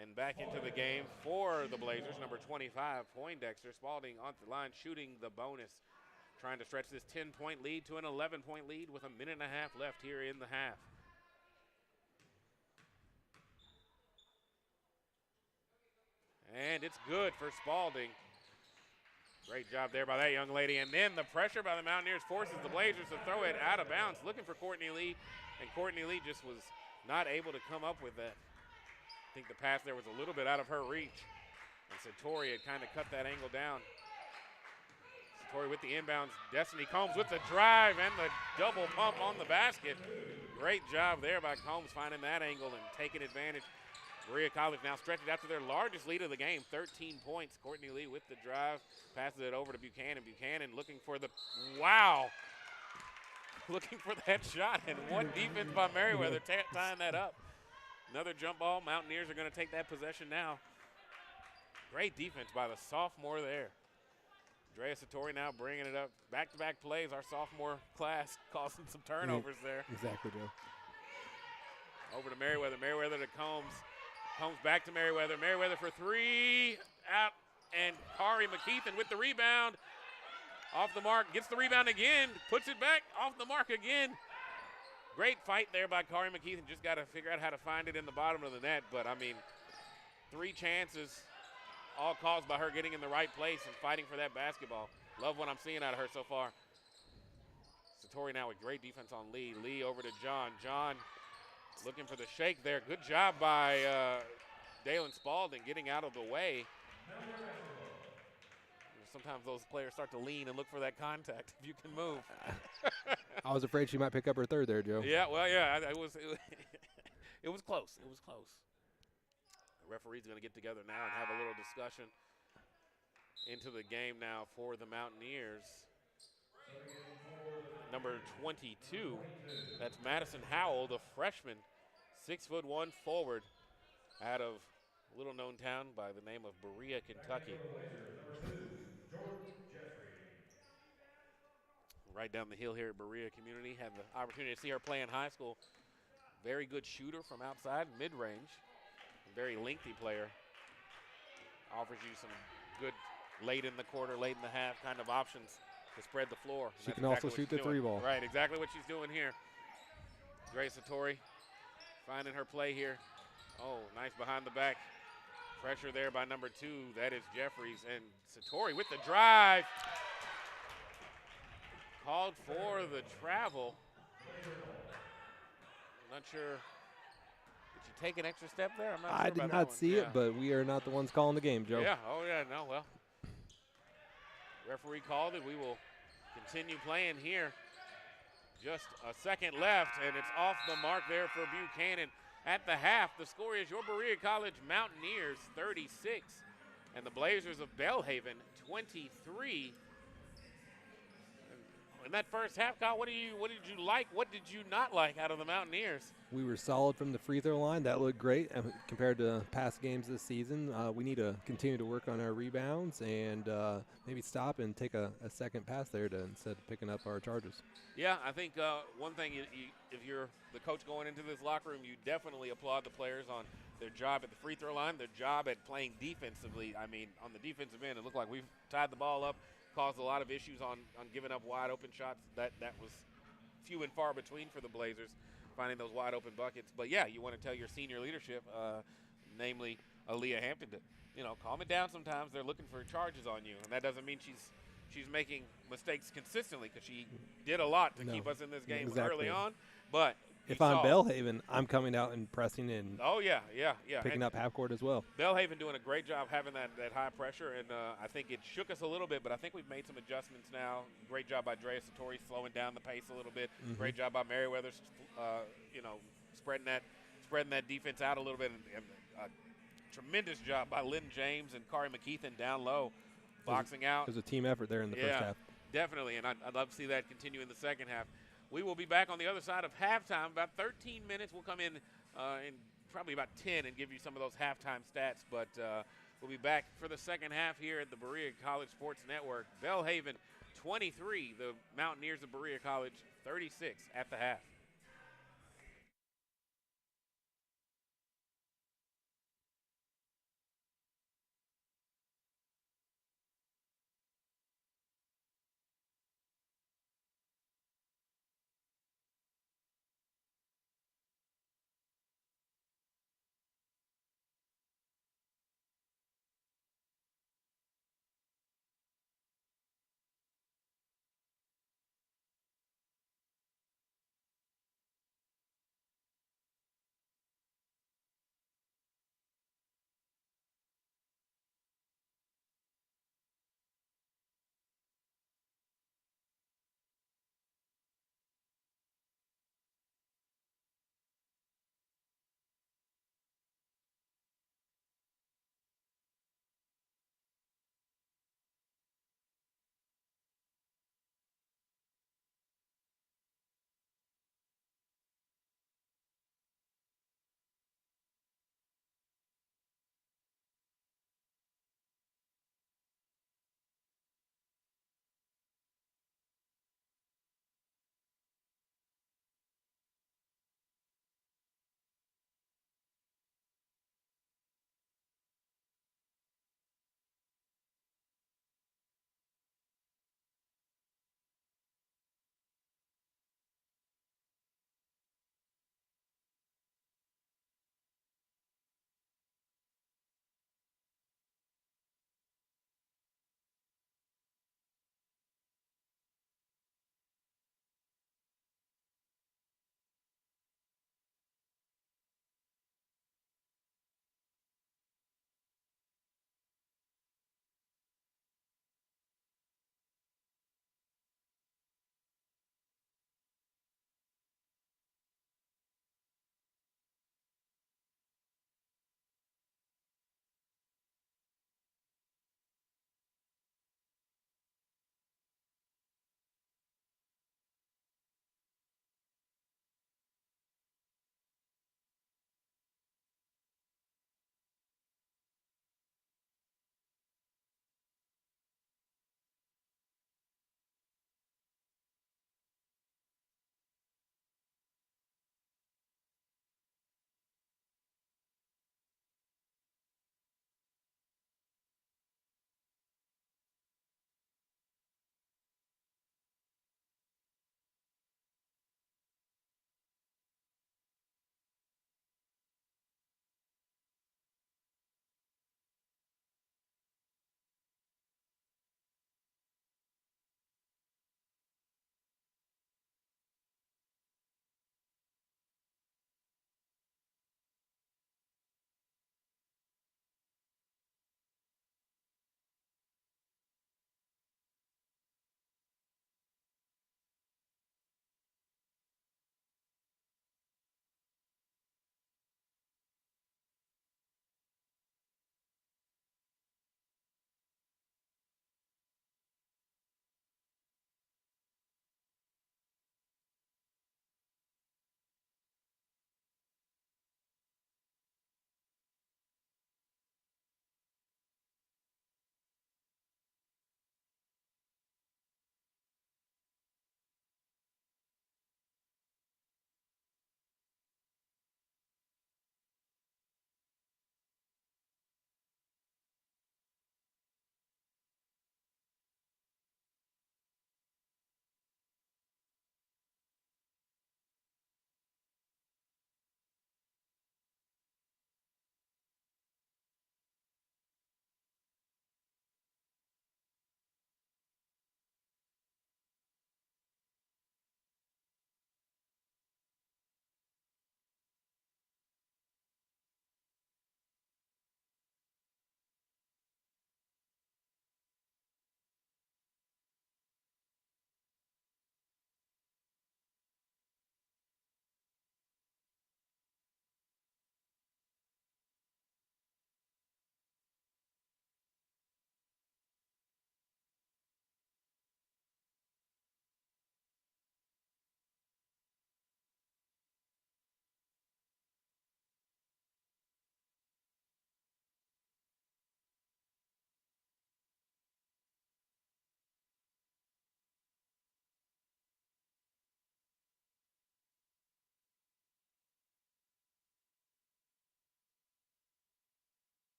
And back into the game for the Blazers, number 25, Poindexter. Spalding on the line, shooting the bonus, trying to stretch this 10-point lead to an 11-point lead with a minute and a half left here in the half. And it's good for Spalding. Great job there by that young lady. And then the pressure by the Mountaineers forces the Blazers to throw it out of bounds, looking for Courtney Lee. And Courtney Lee just was not able to come up with that. I think the pass there was a little bit out of her reach. And Satori had kind of cut that angle down. Satori with the inbounds. Destiny Combs with the drive and the double pump on the basket. Great job there by Combs finding that angle and taking advantage. Berea College now stretches out to their largest lead of the game, 13 points. Courtney Lee with the drive, passes it over to Buchanan. Buchanan looking for the, wow. Looking for that shot, and one defense by Merriweather tying that up. Another jump ball. Mountaineers are going to take that possession now. Great defense by the sophomore there. Drea Satori now bringing it up. Back-to-back plays. Our sophomore class causing some turnovers there. Exactly, Joe. Over to Merriweather. Merriweather to Combs. Combs back to Merriweather. Merriweather for three. Out. And Kari McKeithen with the rebound. Off the mark. Gets the rebound again. Puts it back. Off the mark again. Great fight there by Kari McKeithen. Just got to figure out how to find it in the bottom of the net. But, I mean, 3 chances, all caused by her getting in the right place and fighting for that basketball. Love what I'm seeing out of her so far. Satori now with great defense on Lee. Lee over to John. John looking for the shake there. Good job by Dalen Spalding getting out of the way. Sometimes those players start to lean and look for that contact if you can move. I was afraid she might pick up her third there, Joe. Yeah, well, yeah, it was it was close. It was close. The referee's going to get together now and have a little discussion into the game now for the Mountaineers. Number 22, that's Madison Howell, the freshman, 6'1" forward out of a little-known town by the name of Berea, Kentucky. Right down the hill here at Berea Community. Had the opportunity to see her play in high school. Very good shooter from outside, mid-range. Very lengthy player. Offers you some good late in the quarter, late in the half kind of options to spread the floor. She can also shoot the 3-ball. Right, exactly what she's doing here. Grace Satori finding her play here. Oh, nice behind the back. Pressure there by number 2. That is Jeffries. And Satori with the drive. Called for the travel. I'm not sure. Did you take an extra step there? I'm not sure I about did that not one. see it, but we are not the ones calling the game, Joe. Yeah, oh yeah, no, well. Referee called it. We will continue playing here. Just a second left, and it's off the mark there for Buchanan. At the half, the score is your Berea College Mountaineers 36 and the Blazers of Belhaven 23. In that first half, Kyle, what did you like? What did you not like out of the Mountaineers? We were solid from the free throw line. That looked great compared to past games this season. We need to continue to work on our rebounds and maybe stop and take a second pass there instead of picking up our charges. Yeah, I think one thing, if you're the coach going into this locker room, you definitely applaud the players on their job at the free throw line, their job at playing defensively. I mean, on the defensive end, it looked like we've tied the ball up, caused a lot of issues on giving up wide open shots. That was few and far between for the Blazers, finding those wide open buckets. But yeah, you want to tell your senior leadership, namely Aaliyah Hampton, to calm it down sometimes. They're looking for charges on you, and that doesn't mean she's making mistakes consistently, because she did a lot to keep us in this game early on. But if I'm Belhaven, I'm coming out and pressing in. Oh yeah. Picking up half court as well. Belhaven doing a great job having that high pressure, and I think it shook us a little bit, but I think we've made some adjustments now. Great job by Drea Satori slowing down the pace a little bit. Mm-hmm. Great job by Merriweather, spreading that defense out a little bit, and tremendous job by Lynn James and Kari McKeithen down low, boxing out. It was a team effort there in the first half. Definitely, and I'd love to see that continue in the second half. We will be back on the other side of halftime. About 13 minutes. We'll come in probably about 10 and give you some of those halftime stats. But we'll be back for the second half here at the Berea College Sports Network. Belhaven 23, the Mountaineers of Berea College 36 at the half.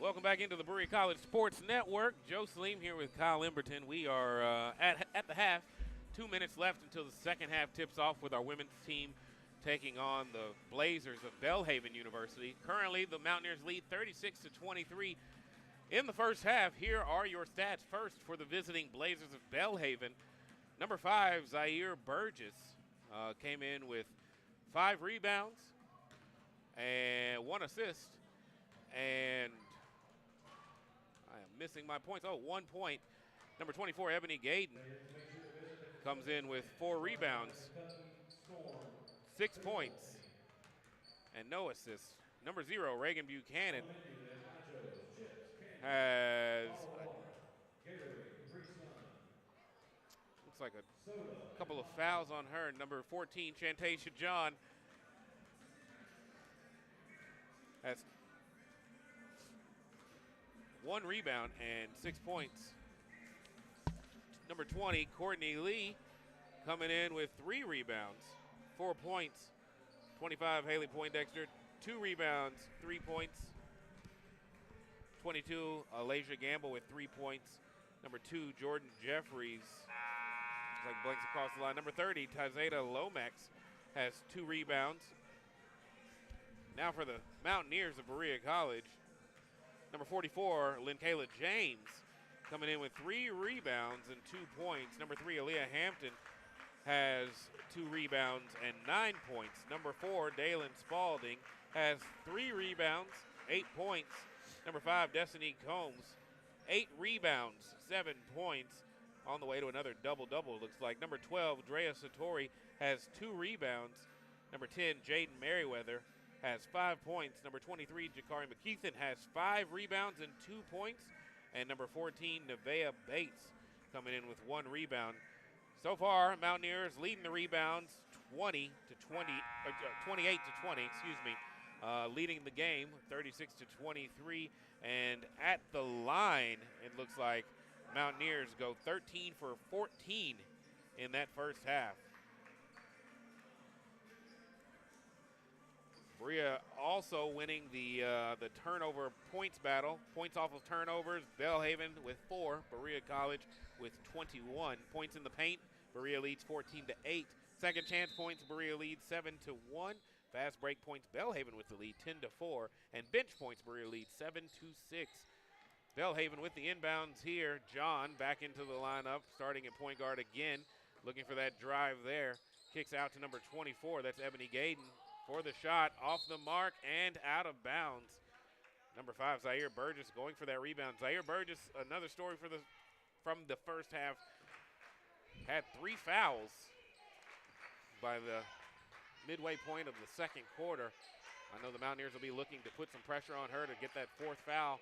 Welcome back into the Berea College Sports Network. Joe Saleem here with Kyle Emberton. We are at the half. 2 minutes left until the second half tips off with our women's team taking on the Blazers of Belhaven University. Currently, the Mountaineers lead 36-23 in the first half. Here are your stats. First, for the visiting Blazers of Belhaven, number 5, Zaire Burgess, came in with 5 rebounds and 1 assist. And I am missing my points. 1 point. Number 24, Ebony Gayden, comes in with 4 rebounds, 6 points, and no assists. Number 0, Reagan Buchanan, has looks like a couple of fouls on her. Number 14, Shantasia John, has 1 rebound and 6 points. Number 20, Courtney Lee, coming in with 3 rebounds, 4 points. 25, Haley Poindexter, 2 rebounds, 3 points. 22, Alasia Gamble with 3 points. Number 2, Jordan Jeffries, looks like blanks across the line. Number 30, Tizeta Lomax, has 2 rebounds. Now for the Mountaineers of Berea College, number 44, Lynn-Kayla James, coming in with 3 rebounds and 2 points. Number 3, Aaliyah Hampton, has 2 rebounds and 9 points. Number 4, Dalen Spalding, has 3 rebounds, 8 points. Number 5, Destiny Combs, 8 rebounds, 7 points. On the way to another double-double, looks like. Number 12, Drea Satori, has 2 rebounds. Number 10, Jaden Merriweather, has 5 points. Number 23, Jakari McKeithen, has 5 rebounds and 2 points. And number 14, Nevaeh Bates, coming in with 1 rebound. So far, Mountaineers leading the rebounds 28 to 20, leading the game 36-23. And at the line, it looks like Mountaineers go 13 for 14 in that first half. Berea also winning the turnover points battle. Points off of turnovers, Belhaven with 4, Berea College with 21. Points in the paint, Berea leads 14-8. Second chance points, Berea leads 7-1. Fast break points, Belhaven with the lead 10-4. And bench points, Berea leads 7-6. Belhaven with the inbounds here. John back into the lineup, starting at point guard again, looking for that drive there. Kicks out to number 24, that's Ebony Gayden, for the shot, off the mark and out of bounds. Number 5, Zaire Burgess, going for that rebound. Zaire Burgess, another story from the first half, had 3 fouls by the midway point of the second quarter. I know the Mountaineers will be looking to put some pressure on her to get that 4th foul,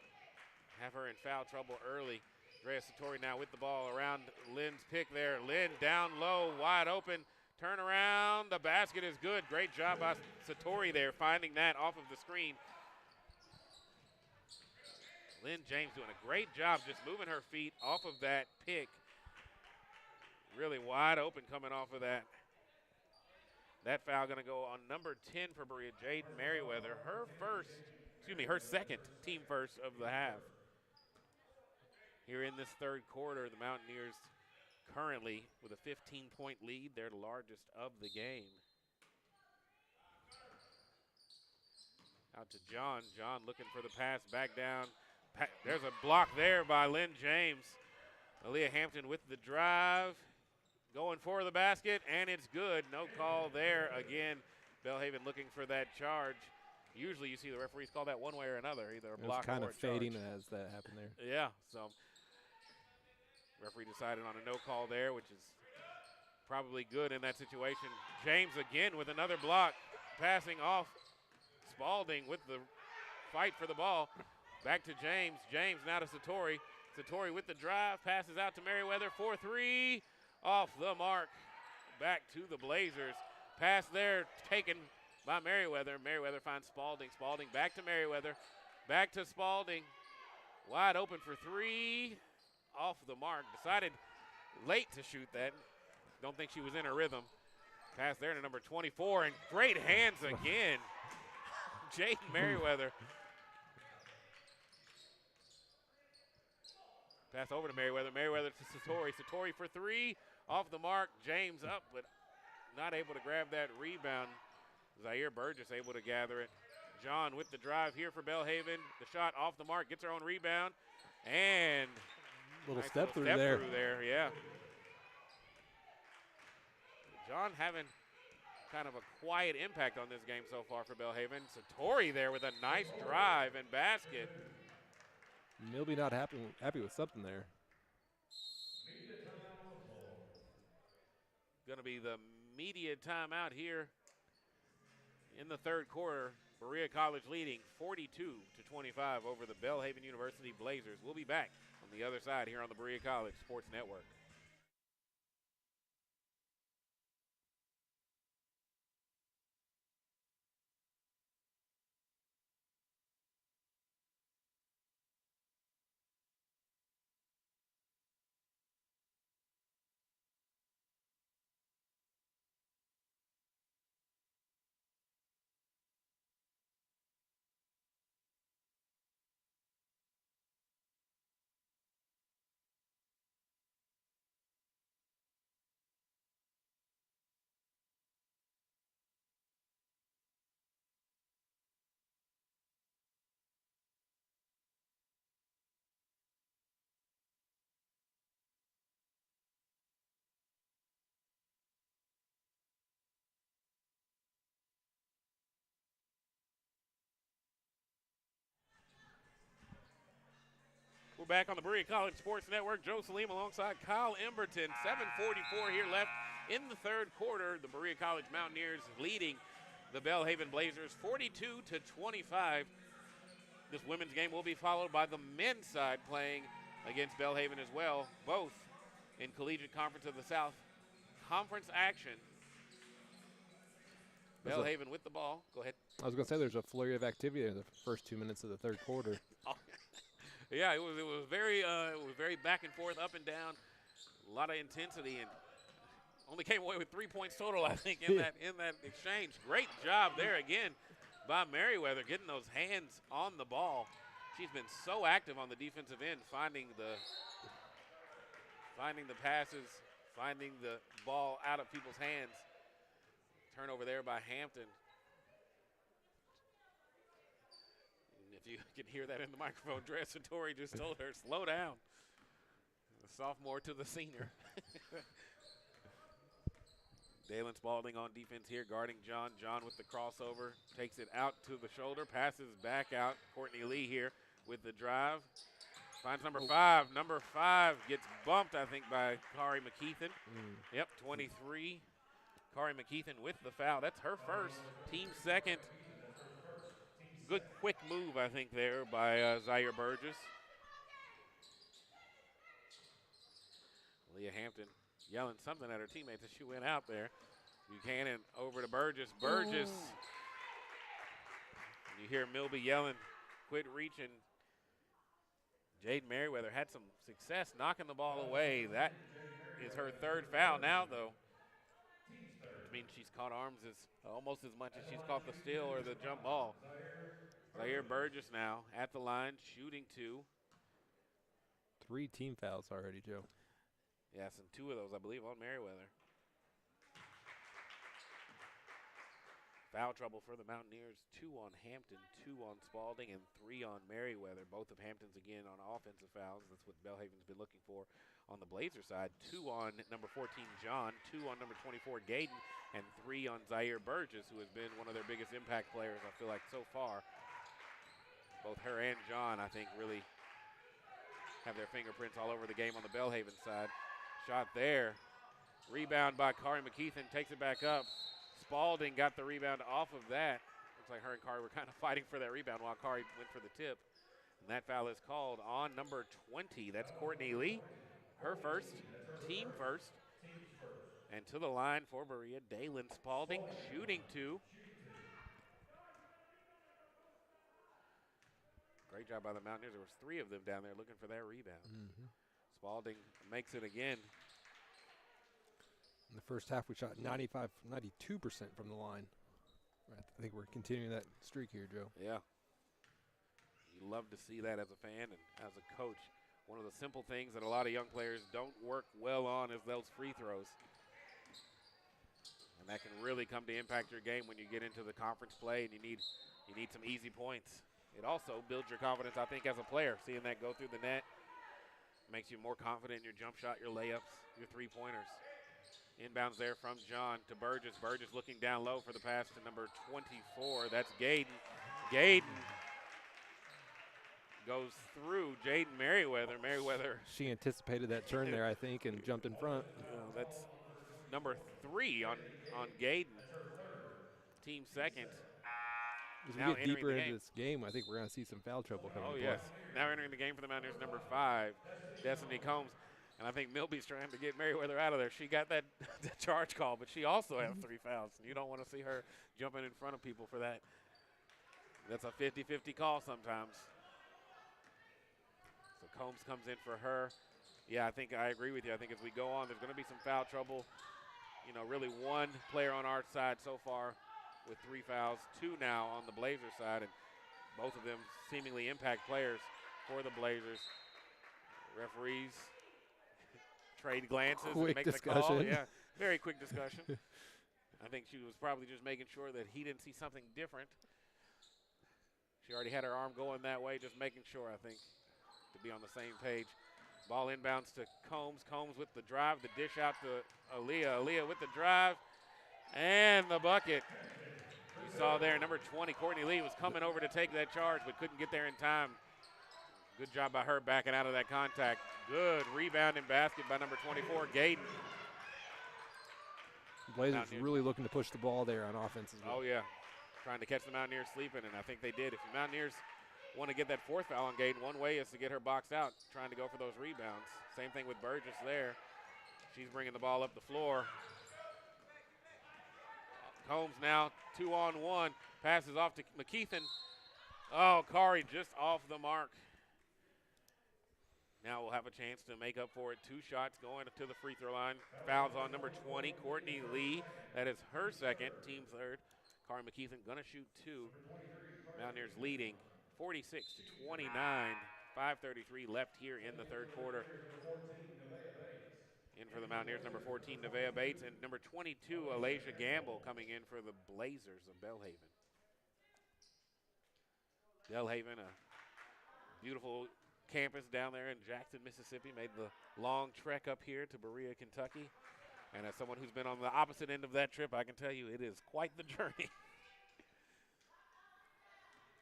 have her in foul trouble early. Drea Satori now with the ball around Lynn's pick there. Lynn down low, wide open. Turn around, the basket is good. Great job by Satori there, finding that off of the screen. Lynn James doing a great job just moving her feet off of that pick. Really wide open coming off of that. That foul gonna go on number 10 for Berea, Jaden Merriweather. Her second team first of the half. Here in this third quarter, the Mountaineers currently with a 15-point lead. They're the largest of the game. Out to John. John looking for the pass back down. There's a block there by Lynn James. Aaliyah Hampton with the drive. Going for the basket, and it's good. No call there. Again, Belhaven looking for that charge. Usually you see the referees call that one way or another, either a block or a charge. It was kind of fading as that happened there. Yeah, so referee decided on a no call there, which is probably good in that situation. James again with another block, passing off Spalding with the fight for the ball. Back to James. James now to Satori. Satori with the drive, passes out to Merriweather for 3. Off the mark. Back to the Blazers. Pass there taken by Merriweather. Merriweather finds Spalding. Spalding back to Merriweather. Back to Spalding. Wide open for 3. Off the mark. Decided late to shoot that. Don't think she was in her rhythm. Pass there to number 24, and great hands again. Jaden Merriweather. Pass over to Merriweather. Merriweather to Satori. Satori for three. Off the mark. James up, but not able to grab that rebound. Zaire Burgess able to gather it. John with the drive here for Belhaven. The shot off the mark. Gets her own rebound. And Little nice step through step there. through there, yeah. John having kind of a quiet impact on this game so far for Belhaven. Satori there with a nice drive and basket. Milby not happy with something there. Going to be the media timeout here in the third quarter. Berea College leading 42-25 over the Belhaven University Blazers. We'll be back on the other side here on the Berea College Sports Network. We're back on the Berea College Sports Network. Joe Salim alongside Kyle Emberton. 7:44 here left in the third quarter. The Berea College Mountaineers leading the Belhaven Blazers 42-25. This women's game will be followed by the men's side playing against Belhaven as well, both in Collegiate Conference of the South conference action. Belhaven with the ball. Go ahead. I was going to say there's a flurry of activity in the first 2 minutes of the third quarter. Yeah, it was very back and forth, up and down, a lot of intensity, and only came away with 3 points total, I think, in that exchange. Great job there again by Merriweather, getting those hands on the ball. She's been so active on the defensive end, finding the passes, finding the ball out of people's hands. Turnover there by Hampton. If you can hear that in the microphone, Drea Satori just told her, slow down. The sophomore to the senior. Dalen Spalding on defense here, guarding John. John with the crossover, takes it out to the shoulder, passes back out. Courtney Lee here with the drive. Finds number 5. Number 5 gets bumped, I think, by Kari McKeithen. Yep, 23. Kari McKeithen with the foul. That's her first, team second. Good quick move, I think, there by Zaire Burgess. Leah Hampton yelling something at her teammates as she went out there. Buchanan over to Burgess. Burgess. And you hear Milby yelling, quit reaching. Jade Merriweather had some success knocking the ball away. That is her third foul now, though. Which means she's caught arms almost as much as she's caught the steal or the jump ball. Zaire Burgess now at the line, shooting 2. 3 team fouls already, Joe. Yes, and 2 of those, I believe, on Merriweather. Foul trouble for the Mountaineers, 2 on Hampton, 2 on Spalding, and 3 on Merriweather. Both of Hampton's again on offensive fouls. That's what Belhaven's been looking for on the Blazer side. 2 on number 14, John, 2 on number 24, Gaden, and 3 on Zaire Burgess, who has been one of their biggest impact players, I feel like, so far. Both her and John, I think, really have their fingerprints all over the game on the Belhaven side. Shot there. Rebound by Kari McKeithen, takes it back up. Spalding got the rebound off of that. Looks like her and Kari were kind of fighting for that rebound while Kari went for the tip. And that foul is called on number 20. That's Courtney Lee. Her first, team first. And to the line for Berea, Dalen Spalding, shooting 2. Great job by the Mountaineers. There was 3 of them down there looking for that rebound. Spalding makes it again. In the first half, we shot 92% from the line. I think we're continuing that streak here, Joe. Yeah. You love to see that as a fan and as a coach. One of the simple things that a lot of young players don't work well on is those free throws. And that can really come to impact your game when you get into the conference play and you need some easy points. It also builds your confidence, I think, as a player. Seeing that go through the net makes you more confident in your jump shot, your layups, your three-pointers. Inbounds there from John to Burgess. Burgess looking down low for the pass to number 24. That's Gaden. Gaden goes through Jaden Merriweather. Merriweather. She anticipated that turn there, I think, and jumped in front. That's number 3 on Gaden. Team second. As we Now get deeper entering the into this game, I think we're going to see some foul trouble coming. Oh, to yes. play. Now entering the game for the Mountaineers, number 5, Destiny Combs. And I think Milby's trying to get Merriweather out of there. She got that charge call, but she also has 3 fouls. And you don't want to see her jumping in front of people for that. That's a 50-50 call sometimes. So Combs comes in for her. Yeah, I agree with you. I think as we go on, there's going to be some foul trouble. You know, really one player on our side so far with 3 fouls, 2 now on the Blazers side, and both of them seemingly impact players for the Blazers. Referees trade glances Quick and make discussion. the call. Yeah, very quick discussion. I think she was probably just making sure that he didn't see something different. She already had her arm going that way, just making sure, I think, to be on the same page. Ball inbounds to Combs. Combs with the drive, the dish out to Aaliyah. Aaliyah with the drive, and the bucket. You saw there, number 20, Courtney Lee, was coming over to take that charge, but couldn't get there in time. Good job by her backing out of that contact. Good rebound and basket by number 24, Gaden. Blazers Mountaineers. really looking to push the ball there on offense as well. Oh, yeah. Trying to catch the Mountaineers sleeping, and I think they did. If the Mountaineers want to get that 4th foul on Gaden, one way is to get her boxed out, trying to go for those rebounds. Same thing with Burgess there. She's bringing the ball up the floor. Combs now 2-on-1. Passes off to McKeithen. Oh, Kari just off the mark. Now we'll have a chance to make up for it. 2 shots going to the free throw line. Fouls on number 20, Courtney Lee. That is her second, team 3rd. Kari McKeithen going to shoot 2. Mountaineers leading 46-29. 5:33 left here in the 3rd quarter. In for the Mountaineers, number 14, Nevaeh Bates, and number 22, Alasia Gamble, coming in for the Blazers of Belhaven. Belhaven, a beautiful campus down there in Jackson, Mississippi, made the long trek up here to Berea, Kentucky. And as someone who's been on the opposite end of that trip, I can tell you it is quite the journey.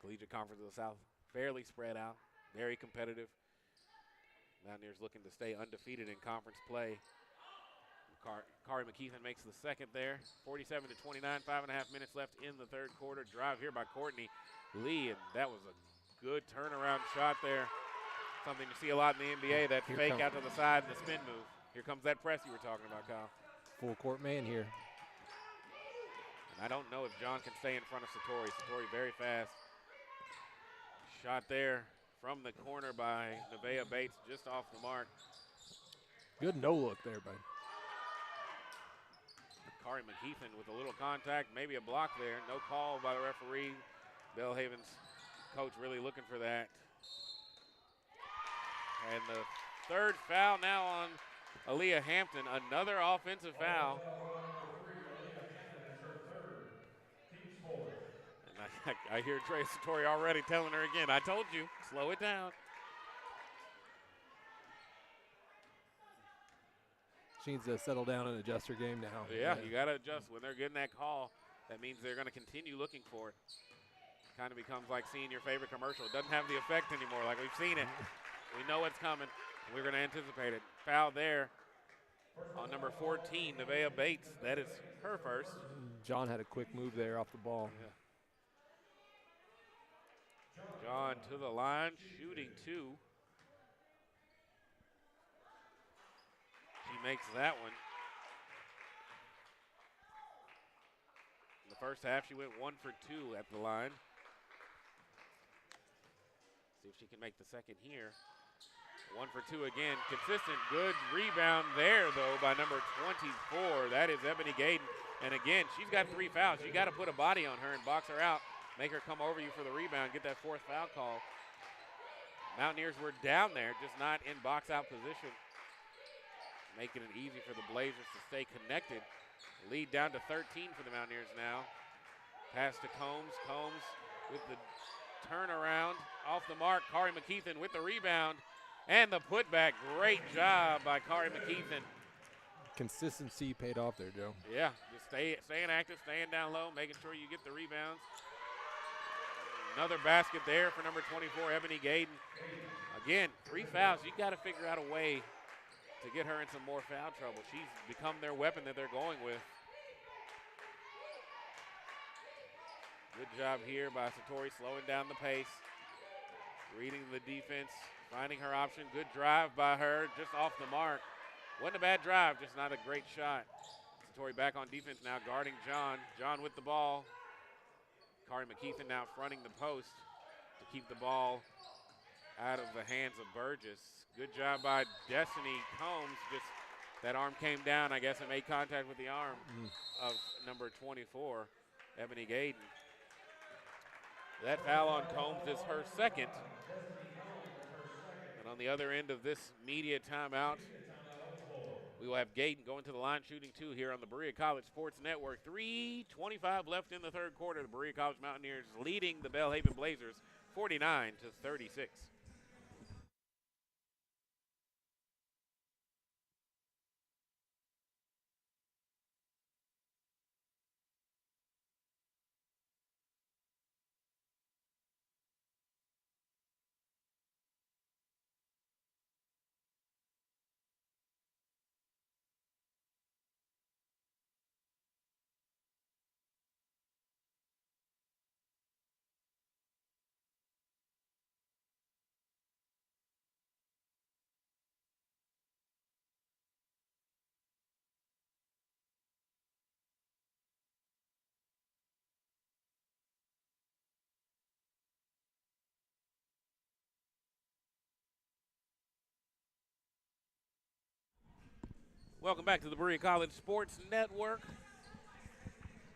Collegiate Conference of the South, fairly spread out, very competitive. Mountaineers looking to stay undefeated in conference play. Kari McKeithen makes the second there. 47-29, 5.5 minutes left in the 3rd quarter. Drive here by Courtney Lee, and that was a good turnaround shot there. Something you see a lot in the NBA, that fake out to the side and the spin move. Here comes that press you were talking about, Kyle. Full court man here. And I don't know if John can stay in front of Satori. Satori very fast. Shot there from the corner by Nevaeh Bates, just off the mark. Good no look there, bud. Kari McKeithen with a little contact, maybe a block there. No call by the referee. Belhaven's coach really looking for that. And the 3rd foul now on Aaliyah Hampton. Another offensive foul. And I hear Trey Satori already telling her again, I told you, slow it down. She needs to settle down and adjust her game now. Yeah, you got to adjust. When they're getting that call, that means they're going to continue looking for it. Kind of becomes like seeing your favorite commercial. It doesn't have the effect anymore like we've seen it. We know it's coming. We're going to anticipate it. Foul there on number 14, Nevaeh Bates. That is her first. John had a quick move there off the ball. Yeah. John to the line, shooting 2. She makes that one. In the first half, she went 1 for 2 at the line. See if she can make the second here. 1 for 2 again. Consistent, good rebound there, though, by number 24. That is Ebony Gaden. And again, she's got 3 fouls. You got to put a body on her and box her out. Make her come over you for the rebound, get that 4th foul call. Mountaineers were down there, just not in box-out position, making it easy for the Blazers to stay connected. Lead down to 13 for the Mountaineers now. Pass to Combs. Combs with the turnaround off the mark. Kari McKeithen with the rebound and the putback. Great job by Kari McKeithen. Consistency paid off there, Joe. Yeah, just staying active, staying down low, making sure you get the rebounds. Another basket there for number 24, Ebony Gayden. Again, 3 fouls. You got to figure out a way to get her in some more foul trouble. She's become their weapon that they're going with. Good job here by Satori, slowing down the pace, reading the defense, finding her option. Good drive by her, just off the mark. Wasn't a bad drive, just not a great shot. Satori back on defense now, guarding John. John with the ball. Kari McKeithen now fronting the post to keep the ball out of the hands of Burgess. Good job by Destiny Combs. Just that arm came down, I guess, and made contact with the arm of number 24, Ebony Gayden. That foul on Combs is her second. And on the other end of this media timeout, we will have Gayden going to the line shooting 2 here on the Berea College Sports Network. 3:25 left in the third quarter. The Berea College Mountaineers leading the Belhaven Blazers 49-36. Welcome back to the Berea College Sports Network.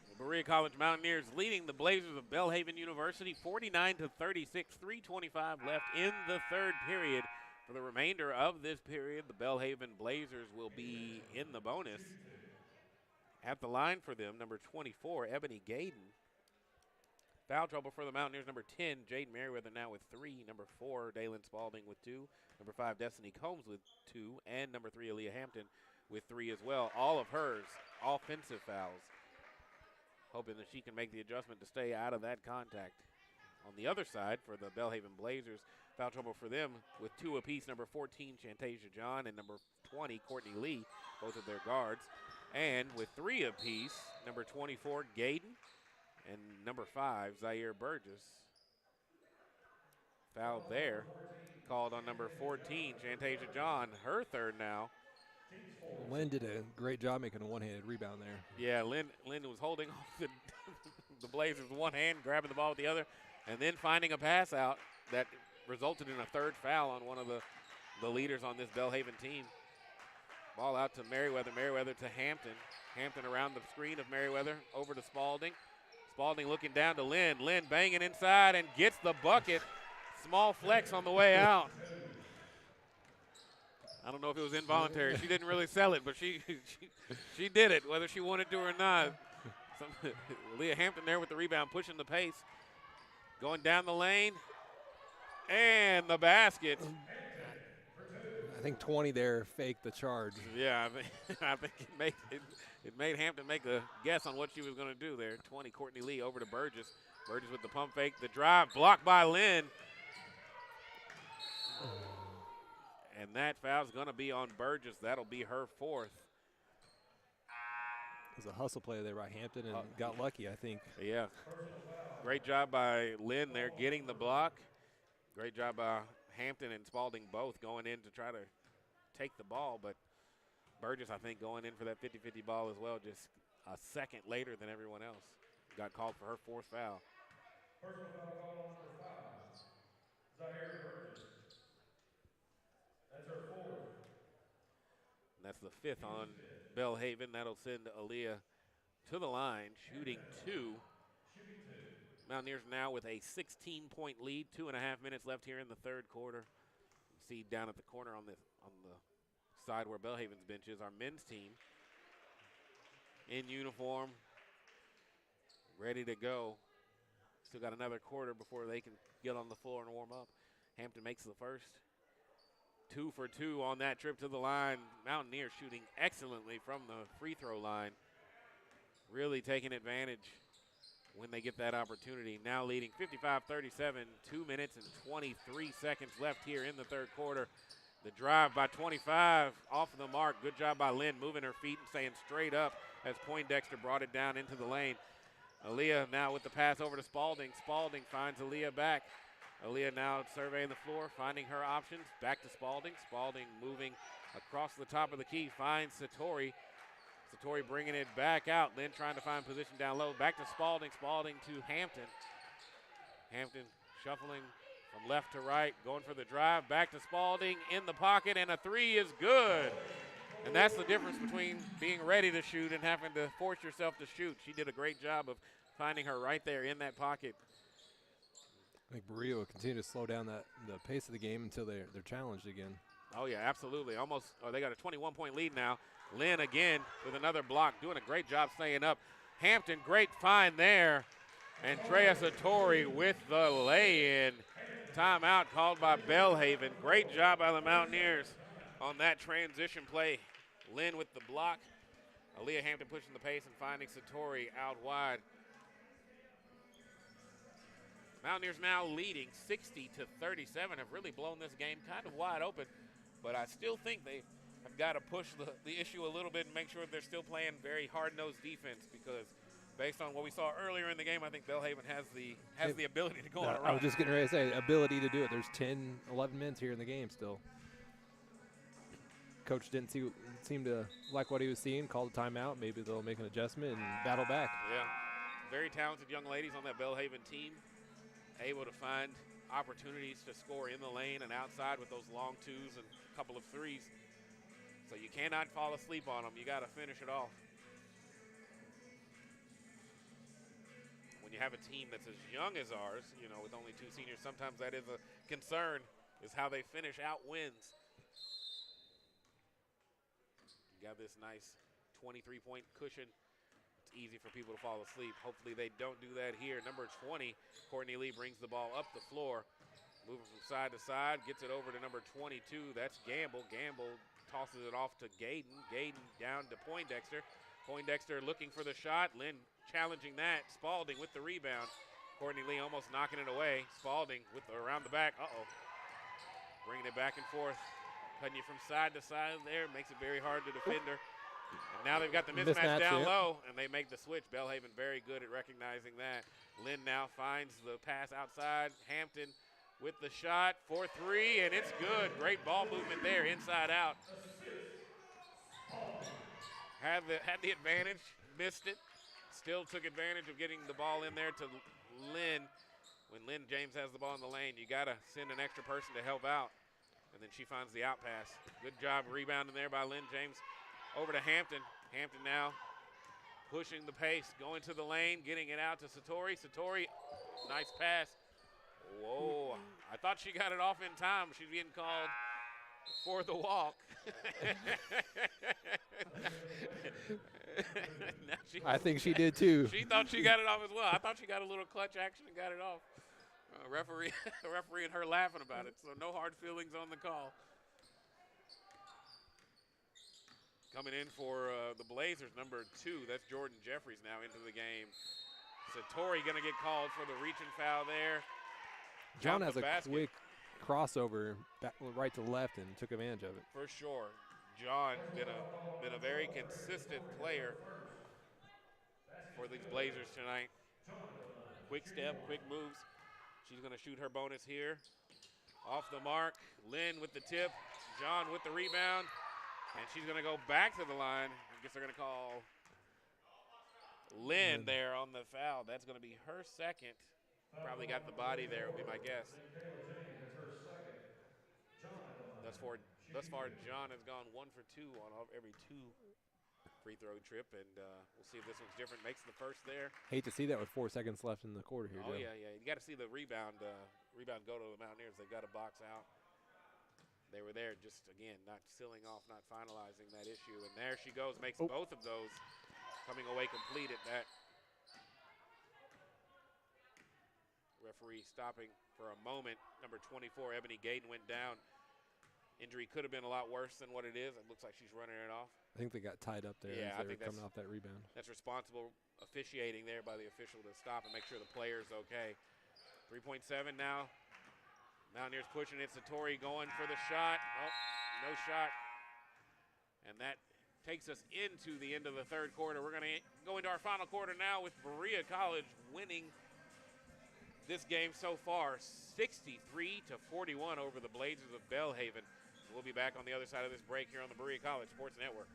The Berea College Mountaineers leading the Blazers of Belhaven University 49-36, 3:25 left in the third period. For the remainder of this period, the Belhaven Blazers will be in the bonus. At the line for them, number 24, Ebony Gayden. Foul trouble for the Mountaineers, number 10, Jaden Merriweather now with 3. Number 4, Daylon Spalding with 2. Number 5, Destiny Combs with 2. And number 3, Aaliyah Hampton with 3 as well. All of hers offensive fouls. Hoping that she can make the adjustment to stay out of that contact. On the other side, for the Belhaven Blazers, foul trouble for them with 2 apiece. Number 14, Shantasia John, and number 20, Courtney Lee, both of their guards. And with 3 apiece, number 24, Gayden, and number 5, Zaire Burgess. Foul there, called on number 14, Shantasia John, her third now. Lynn did a great job making a one-handed rebound there. Yeah, Lynn was holding off the Blazers with one hand, grabbing the ball with the other, and then finding a pass out that resulted in a third foul on one of the leaders on this Belhaven team. Ball out to Merriweather, Merriweather to Hampton. Hampton around the screen of Merriweather, over to Spalding. Spalding looking down to Lynn. Lynn banging inside and gets the bucket. Small flex on the way out. I don't know if it was involuntary. She didn't really sell it, but she did it, whether she wanted to or not. Leah Hampton there with the rebound, pushing the pace. Going down the lane. And the basket. I think 20 there faked the charge. Yeah, I think it made Hampton make a guess on what she was going to do there. 20, Courtney Lee over to Burgess. Burgess with the pump fake. The drive blocked by Lynn. And that foul's going to be on Burgess. That'll be her fourth. It was a hustle play there by Hampton and got lucky, I think. Yeah. Great job by Lynn there getting the block. Great job by Hampton and Spalding both going in to try to take the ball. But Burgess, I think, going in for that 50-50 ball as well, just a second later than everyone else. Got called for her fourth foul. Personal foul call on number 5, Zaire Burgess. That's her fourth. And that's the fifth on Belhaven. That'll send Aaliyah to the line, shooting 2. Mountaineers now with a 16-point lead, 2.5 minutes left here in the third quarter. You see down at the corner on the side where Belhaven's bench is, our men's team in uniform, ready to go. Still got another quarter before they can get on the floor and warm up. Hampton makes the first. 2 for 2 on that trip to the line. Mountaineers shooting excellently from the free throw line. Really taking advantage when they get that opportunity. Now leading 55-37, 2 minutes and 23 seconds left here in the third quarter. The drive by 25 off the mark. Good job by Lynn moving her feet and staying straight up as Poindexter brought it down into the lane. Aaliyah now with the pass over to Spalding. Spalding finds Aaliyah back. Aaliyah now surveying the floor, finding her options. Back to Spalding. Spalding moving across the top of the key, finds Satori. Satori bringing it back out. Lynn trying to find position down low. Back to Spalding. Spalding to Hampton. Hampton shuffling from left to right, going for the drive. Back to Spalding in the pocket, and a three is good. And that's the difference between being ready to shoot and having to force yourself to shoot. She did a great job of finding her right there in that pocket. I think Berea will continue to slow down the pace of the game until they're challenged again. Oh, yeah, absolutely. Almost, they got a 21-point lead now. Lynn again with another block, doing a great job staying up. Hampton, great find there. Andrea Satori with the lay-in. Timeout called by Belhaven. Great job by the Mountaineers on that transition play. Lynn with the block. Aaliyah Hampton pushing the pace and finding Satori out wide. Mountaineers now leading 60-37, have really blown this game kind of wide open, but I still think they have got to push the issue a little bit and make sure they're still playing very hard-nosed defense, because based on what we saw earlier in the game, I think Belhaven has the ability to go on a run. I was just getting ready to say, ability to do it. There's 10, 11 minutes here in the game still. Coach didn't seem to like what he was seeing, called a timeout. Maybe they'll make an adjustment and battle back. Yeah, very talented young ladies on that Belhaven team, able to find opportunities to score in the lane and outside with those long twos and a couple of threes. So you cannot fall asleep on them. You got to finish it off. When you have a team that's as young as ours, with only 2 seniors, sometimes that is a concern, is how they finish out wins. You got this nice 23-point cushion. It's easy for people to fall asleep. Hopefully they don't do that here. Number 20, Courtney Lee, brings the ball up the floor, moving from side to side, gets it over to number 22. That's Gamble. Gamble tosses it off to Gayden. Gayden down to Poindexter. Poindexter looking for the shot. Lynn challenging that. Spalding with the rebound. Courtney Lee almost knocking it away. Spalding with around the back. Bringing it back and forth. Cutting you from side to side there. Makes it very hard to defend her. And now they've got the mismatch down low, and they make the switch. Belhaven very good at recognizing that. Lynn now finds the pass outside. Hampton with the shot for 3, and it's good. Great ball movement there, inside out. Had the advantage, missed it. Still took advantage of getting the ball in there to Lynn. When Lynn James has the ball in the lane, you got to send an extra person to help out. And then she finds the out pass. Good job rebounding there by Lynn James. Over to Hampton. Hampton now pushing the pace, going to the lane, getting it out to Satori. Satori, nice pass. Whoa, I thought she got it off in time. She's getting called for the walk. I think she did too. She thought she got it off as well. I thought she got a little clutch action and got it off. Referee and her laughing about it, so no hard feelings on the call. Coming in for the Blazers, number 2, that's Jordan Jeffries now into the game. Satori going to get called for the reaching foul there. John has a quick crossover back, right to left, and took advantage of it. For sure. John been a very consistent player for these Blazers tonight. Quick step, quick moves. She's going to shoot her bonus here. Off the mark. Lynn with the tip. John with the rebound. And she's going to go back to the line. I guess they're going to call Lynn there on the foul. That's going to be her second. Probably got the body there, would be my guess. Thus far, John has gone 1 for 2 on every 2 free throw trip, and we'll see if this one's different. Makes the first there. Hate to see that with 4 seconds left in the quarter here, Oh, Joe. yeah. You got to see the rebound go to the Mountaineers. They've got a box out. They were there just, again, not sealing off, not finalizing that issue. And there she goes, makes both of those, coming away complete at that. Referee stopping for a moment. Number 24, Ebony Gayden, went down. Injury could have been a lot worse than what it is. It looks like she's running it off. I think they got tied up there Yeah, as I they were think coming off that rebound. That's responsible officiating there by the official to stop and make sure the player's okay. 3.7 now. Mountaineers pushing it. Satori going for the shot. Oh, no shot. And that takes us into the end of the third quarter. We're going to go into our final quarter now with Berea College winning this game so far, 63-41 over the Blazers of Belhaven. We'll be back on the other side of this break here on the Berea College Sports Network.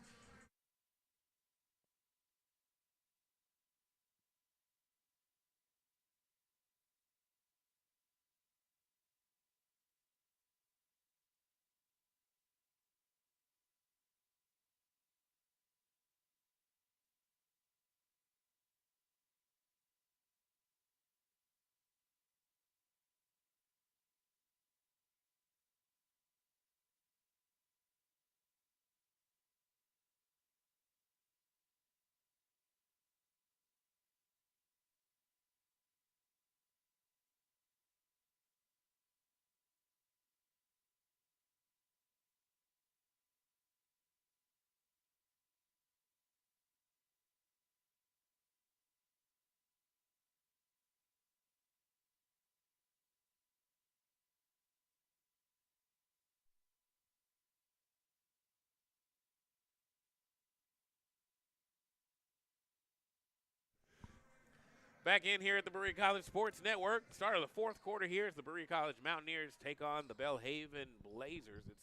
Back in here at the Berea College Sports Network. Start of the fourth quarter here as the Berea College Mountaineers take on the Belhaven Blazers. It's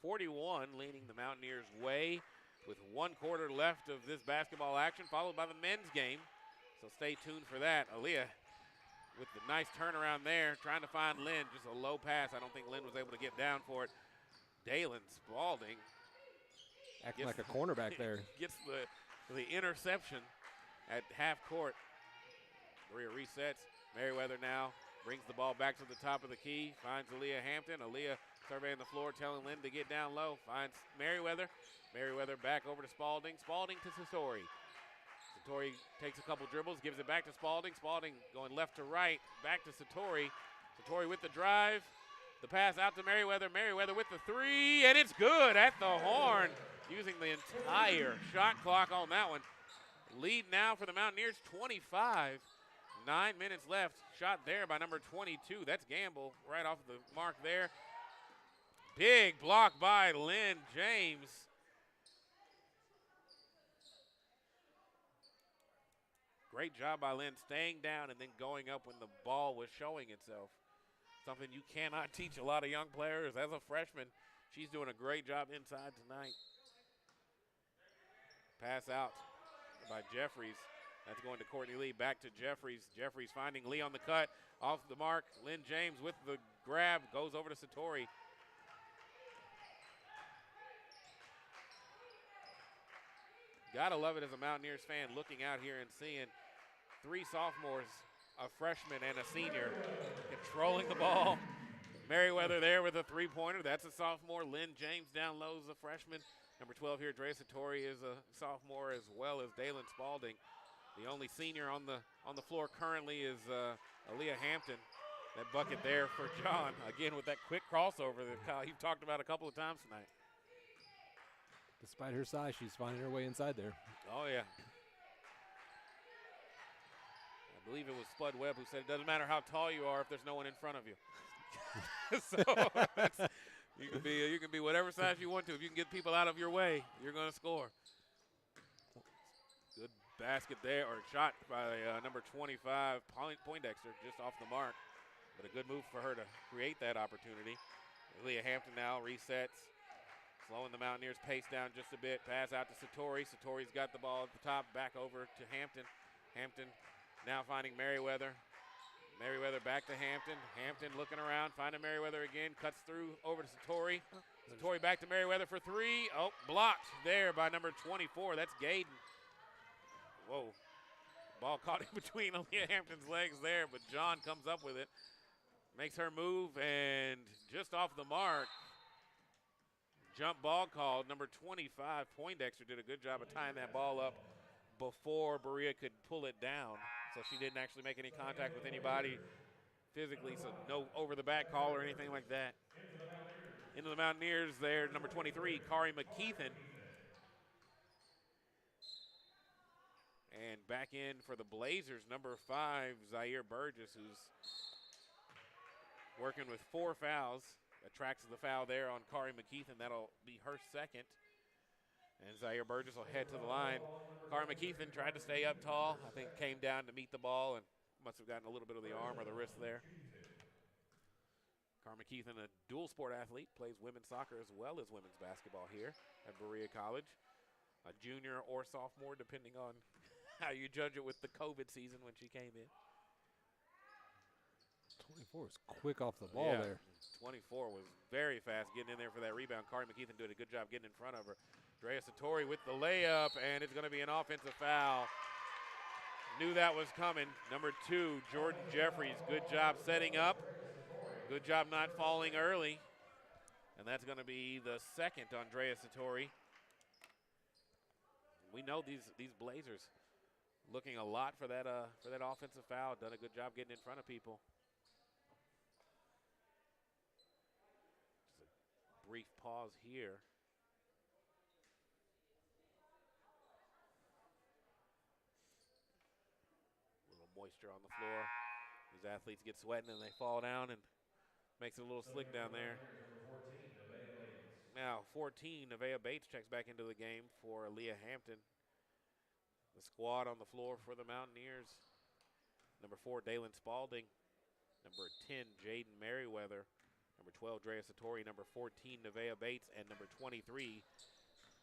63-41, leaning the Mountaineers' way with 1 quarter left of this basketball action, followed by the men's game. So stay tuned for that. Aaliyah with the nice turnaround there, trying to find Lynn. Just a low pass. I don't think Lynn was able to get down for it. Dalen Spalding. Acting like a cornerback there. Gets the interception at half court. Berea resets. Merriweather now brings the ball back to the top of the key. Finds Aaliyah Hampton. Aaliyah surveying the floor, telling Lynn to get down low. Finds Merriweather. Merriweather back over to Spalding. Spalding to Satori. Satori takes a couple dribbles, gives it back to Spalding. Spalding going left to right, back to Satori. Satori with the drive. The pass out to Merriweather. Merriweather with the three, and it's good at the horn, using the entire shot clock on that one. Lead now for the Mountaineers, 25. 9 minutes left. Shot there by number 22. That's Gamble right off the mark there. Big block by Lynn James. Great job by Lynn staying down and then going up when the ball was showing itself. Something you cannot teach a lot of young players. As a freshman, she's doing a great job inside tonight. Pass out by Jeffries. That's going to Courtney Lee. Back to Jeffries. Jeffries finding Lee on the cut. Off the mark. Lynn James with the grab. Goes over to Satori. Gotta love it as a Mountaineers fan looking out here and seeing 3 sophomores, a freshman and a senior, controlling the ball. Merriweather there with a three-pointer. That's a sophomore. Lynn James down low is a freshman. Number 12 here, Dre Satori, is a sophomore, as well as Dalen Spalding. The only senior on the floor currently is Aaliyah Hampton. That bucket there for John, again with that quick crossover that you've talked about a couple of times tonight. Despite her size, she's finding her way inside there. Oh, yeah. I believe it was Spud Webb who said it doesn't matter how tall you are if there's no one in front of you. So you can be whatever size you want to. If you can get people out of your way, you're going to score. Good basket there, or shot by number 25, Poindexter, just off the mark. But a good move for her to create that opportunity. Leah Hampton now resets, slowing the Mountaineers' pace down just a bit. Pass out to Satori. Satori's got the ball at the top, back over to Hampton. Hampton now finding Merriweather. Merriweather back to Hampton. Hampton looking around, finding Merriweather again, cuts through over to Satori. Satori back to Merriweather for three. Oh, blocked there by number 24. That's Gaden. Whoa. Ball caught in between Aaliyah Hampton's legs there, but John comes up with it. Makes her move, and just off the mark, jump ball called. Number 25, Poindexter, did a good job of tying that ball up before Berea could pull it down. So she didn't actually make any contact with anybody physically, so no over-the-back call or anything like that. Into the Mountaineers there, number 23, Kari McKeithen. And back in for the Blazers, number 5, Zaire Burgess, who's working with 4 fouls. Attracts the foul there on Kari McKeithen. That'll be her second. And Zaire Burgess will head to the line. Kari McKeithen tried to stay up tall. I think came down to meet the ball and must have gotten a little bit of the arm or the wrist there. Kari McKeithen, a dual sport athlete, plays women's soccer as well as women's basketball here at Berea College. A junior or sophomore, depending on how you judge it with the COVID season when she came in. 24 was quick off the ball there. 24 was very fast getting in there for that rebound. Kari McKeithen doing a good job getting in front of her. Drea Satori with the layup, and it's going to be an offensive foul. Knew that was coming. Number 2, Jordan Jeffries, good job setting up. Good job not falling early. And that's going to be the second on Drea Satori. We know these Blazers looking a lot for that offensive foul. Done a good job getting in front of people. Just a brief pause here. A little moisture on the floor. These athletes get sweating and they fall down, and makes it a little slick down there. Now 14, Nevaeh Bates checks back into the game for Aaliyah Hampton. The squad on the floor for the Mountaineers. Number 4, Dalen Spalding. Number 10, Jaden Merriweather. Number 12, Drea Satori. Number 14, Nevaeh Bates. And number 23,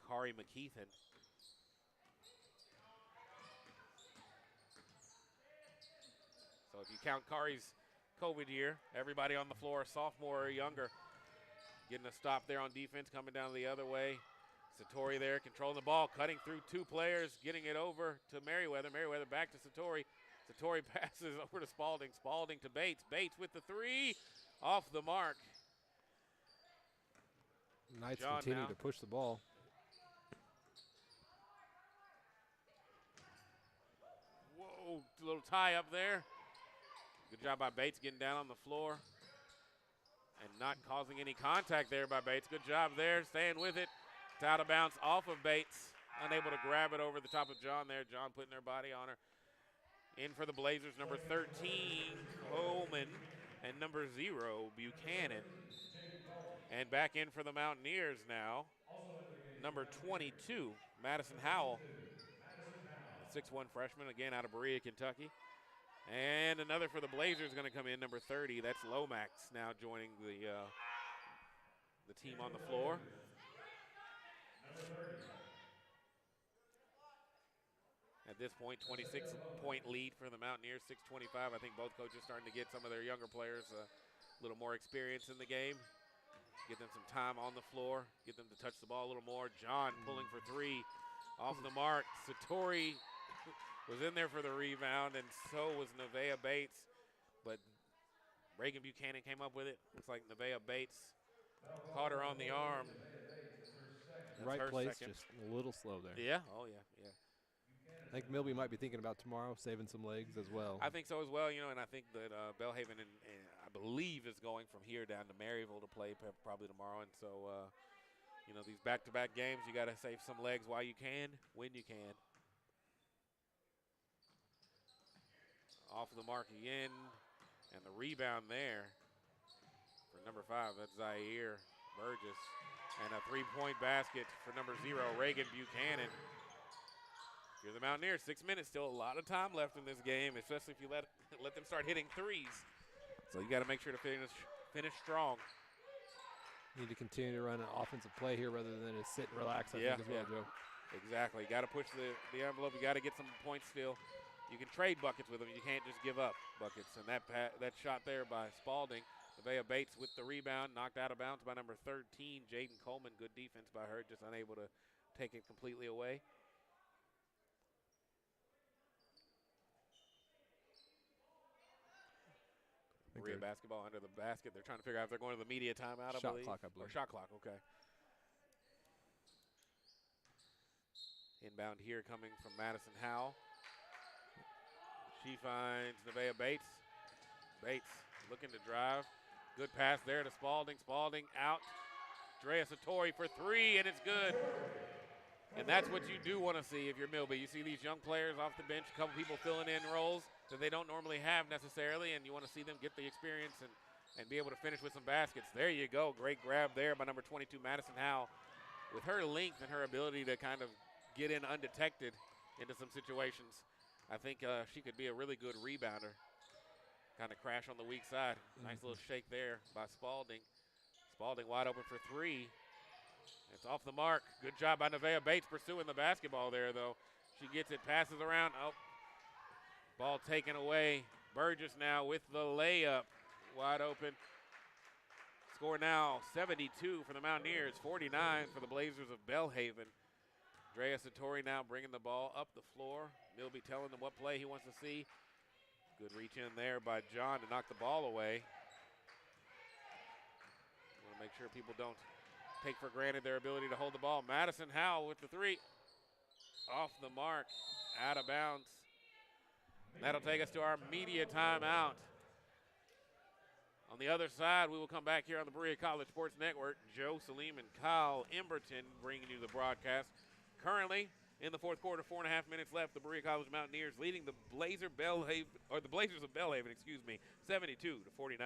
Kari McKeithen. So if you count Kari's COVID year, everybody on the floor, sophomore or younger, getting a stop there on defense, coming down the other way. Satori there, controlling the ball, cutting through 2 players, getting it over to Merriweather. Merriweather back to Satori. Satori passes over to Spalding. Spalding to Bates. Bates with the 3, off the mark. Knights John continue now to push the ball. Whoa, little tie up there. Good job by Bates getting down on the floor and not causing any contact there by Bates. Good job there, staying with it. It's out of bounds off of Bates. Unable to grab it over the top of John there. John putting their body on her. In for the Blazers, number 13, Coleman, and number 0, Buchanan. And back in for the Mountaineers now, number 22, Madison Howell. The 6'1 freshman, again out of Berea, Kentucky. And another for the Blazers going to come in, number 30. That's Lomax now joining the team on the floor. At this point, 26-point lead for the Mountaineers, 6:25. I think both coaches starting to get some of their younger players a little more experience in the game. Get them some time on the floor, get them to touch the ball a little more. John pulling for 3, off the mark. Satori was in there for the rebound, and so was Nevaeh Bates. But Reagan Buchanan came up with it. Looks like Nevaeh Bates caught her on the arm. That's Right place, second. just a little slow there. Yeah, oh yeah, yeah. I think Milby might be thinking about tomorrow, saving some legs as well. I think so as well, and I think that Belhaven, and I believe, is going from here down to Maryville to play probably tomorrow. And so, these back-to-back games, you got to save some legs while you can, when you can. Off the mark again, and the rebound there for number 5. That's Zaire Burgess. And a 3-point basket for number 0, Reagan Buchanan. If you're the Mountaineers, 6 minutes, still a lot of time left in this game, especially if you let them start hitting threes. So you got to make sure to finish strong. Need to continue to run an offensive play here rather than just sit and relax, I think, as well, Joe. Exactly. You got to push the envelope. You got to get some points still. you can trade buckets with them. You can't just give up buckets. And that shot there by Spalding. Nevaeh Bates with the rebound, knocked out of bounds by number 13, Jaden Coleman. Good defense by her, just unable to take it completely away. Berea basketball under the basket. They're trying to figure out if they're going to the media timeout, I believe. Shot clock, I believe. Or shot clock, okay. Inbound here coming from Madison Howell. She finds Nevaeh Bates. Bates looking to drive. Good pass there to Spalding. Spalding out. Drea Satori for three, and it's good. And that's what you do want to see if you're Milby. You see these young players off the bench, a couple people filling in roles that they don't normally have necessarily, and you want to see them get the experience and be able to finish with some baskets. There you go. Great grab there by number 22, Madison Howell. With her length and her ability to kind of get in undetected into some situations, I think she could be a really good rebounder. Kind of crash on the weak side. Nice little shake there by Spalding. Spalding wide open for three. It's off the mark. Good job by Nevaeh Bates pursuing the basketball there, though. She gets it, passes around. Oh, ball taken away. Burgess now with the layup. Wide open. Score now 72 for the Mountaineers, 49 for the Blazers of Belhaven. Drea Satori now bringing the ball up the floor. Milby telling them what play he wants to see. Good reach in there by John to knock the ball away. Want to make sure people don't take for granted their ability to hold the ball. Madison Howell with the three. Off the mark, out of bounds. That'll take us to our media timeout. On the other side, we will come back here on the Berea College Sports Network. Joe Salim and Kyle Emberton bringing you the broadcast. Currently, in the fourth quarter, 4.5 minutes left. The Berea College Mountaineers leading the Blazers of Belhaven, 72-49.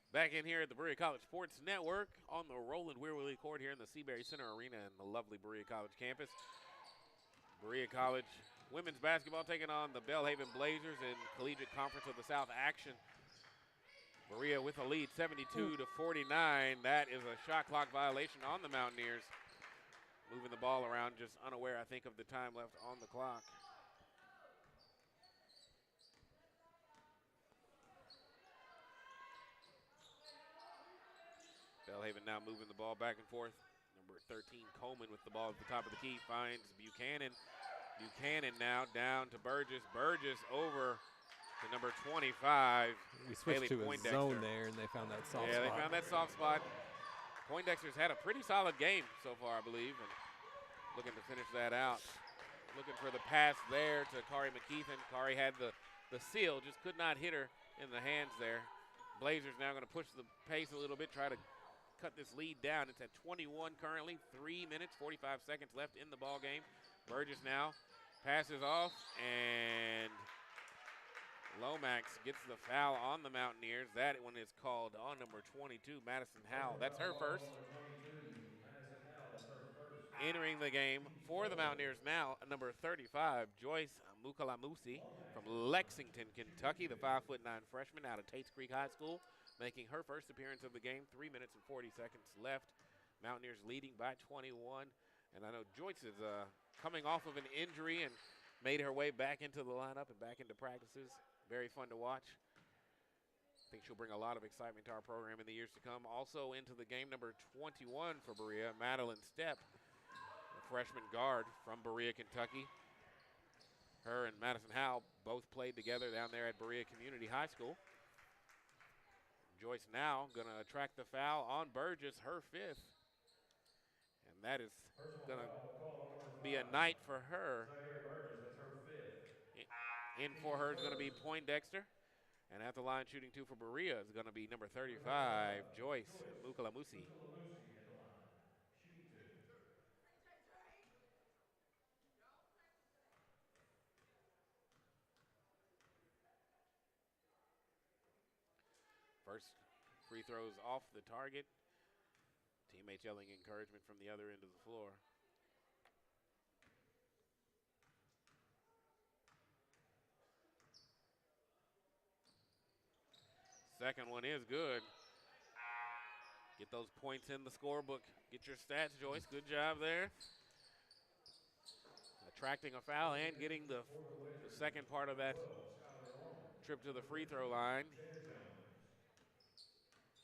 Back in here at the Berea College Sports Network on the Roland Weir-Willie Court here in the Seabury Center Arena in the lovely Berea College campus. Berea College women's basketball taking on the Belhaven Blazers in Collegiate Conference of the South action. Berea with a lead, 72-49. That is a shot clock violation on the Mountaineers. Moving the ball around, just unaware, I think, of the time left on the clock. Belhaven now moving the ball back and forth. Number 13, Coleman with the ball at the top of the key, finds Buchanan. Buchanan now down to Burgess. Burgess over to number 25. We switched Haley to a Poindexter. zone there, and they found that soft spot. Yeah, they found that soft spot. Poindexter's had a pretty solid game so far, I believe, and looking to finish that out. Looking for the pass there to Kari McKeithen. Kari had the seal, just could not hit her in the hands there. Blazers now going to push the pace a little bit, try to cut this lead down. It's at 21 currently, 3 minutes, 45 seconds left in the ball game. Burgess now passes off, and Lomax gets the foul on the Mountaineers. That one is called on number 22, Madison Howell. That's her first. Entering the game for the Mountaineers now, number 35, Joyce Mukalamusi from Lexington, Kentucky, the 5'9" freshman out of Tates Creek High School, making her first appearance of the game. 3 minutes and 40 seconds left. Mountaineers leading by 21. And I know Joyce is coming off of an injury and made her way back into the lineup and back into practices. Very fun to watch. I think she'll bring a lot of excitement to our program in the years to come. Also into the game, number 21 for Berea, Madeline Stepp, freshman guard from Berea, Kentucky. Her and Madison Howell both played together down there at Berea Community High School. Joyce now going to attract the foul on Burgess, her 5th. And that is Personal going to foul called on number 5. be a night for her. Zaire Burgess, that's her 5th. In for her is going to be Poindexter. And at the line shooting 2 for Berea is going to be number 35, Joyce Mukalamusi. Mukalamusi at the line, shooting 2. First free throws off the target. Teammates yelling encouragement from the other end of the floor. Second one is good. Get those points in the scorebook. Get your stats, Joyce. Good job there. Attracting a foul and getting the second part of that trip to the free throw line.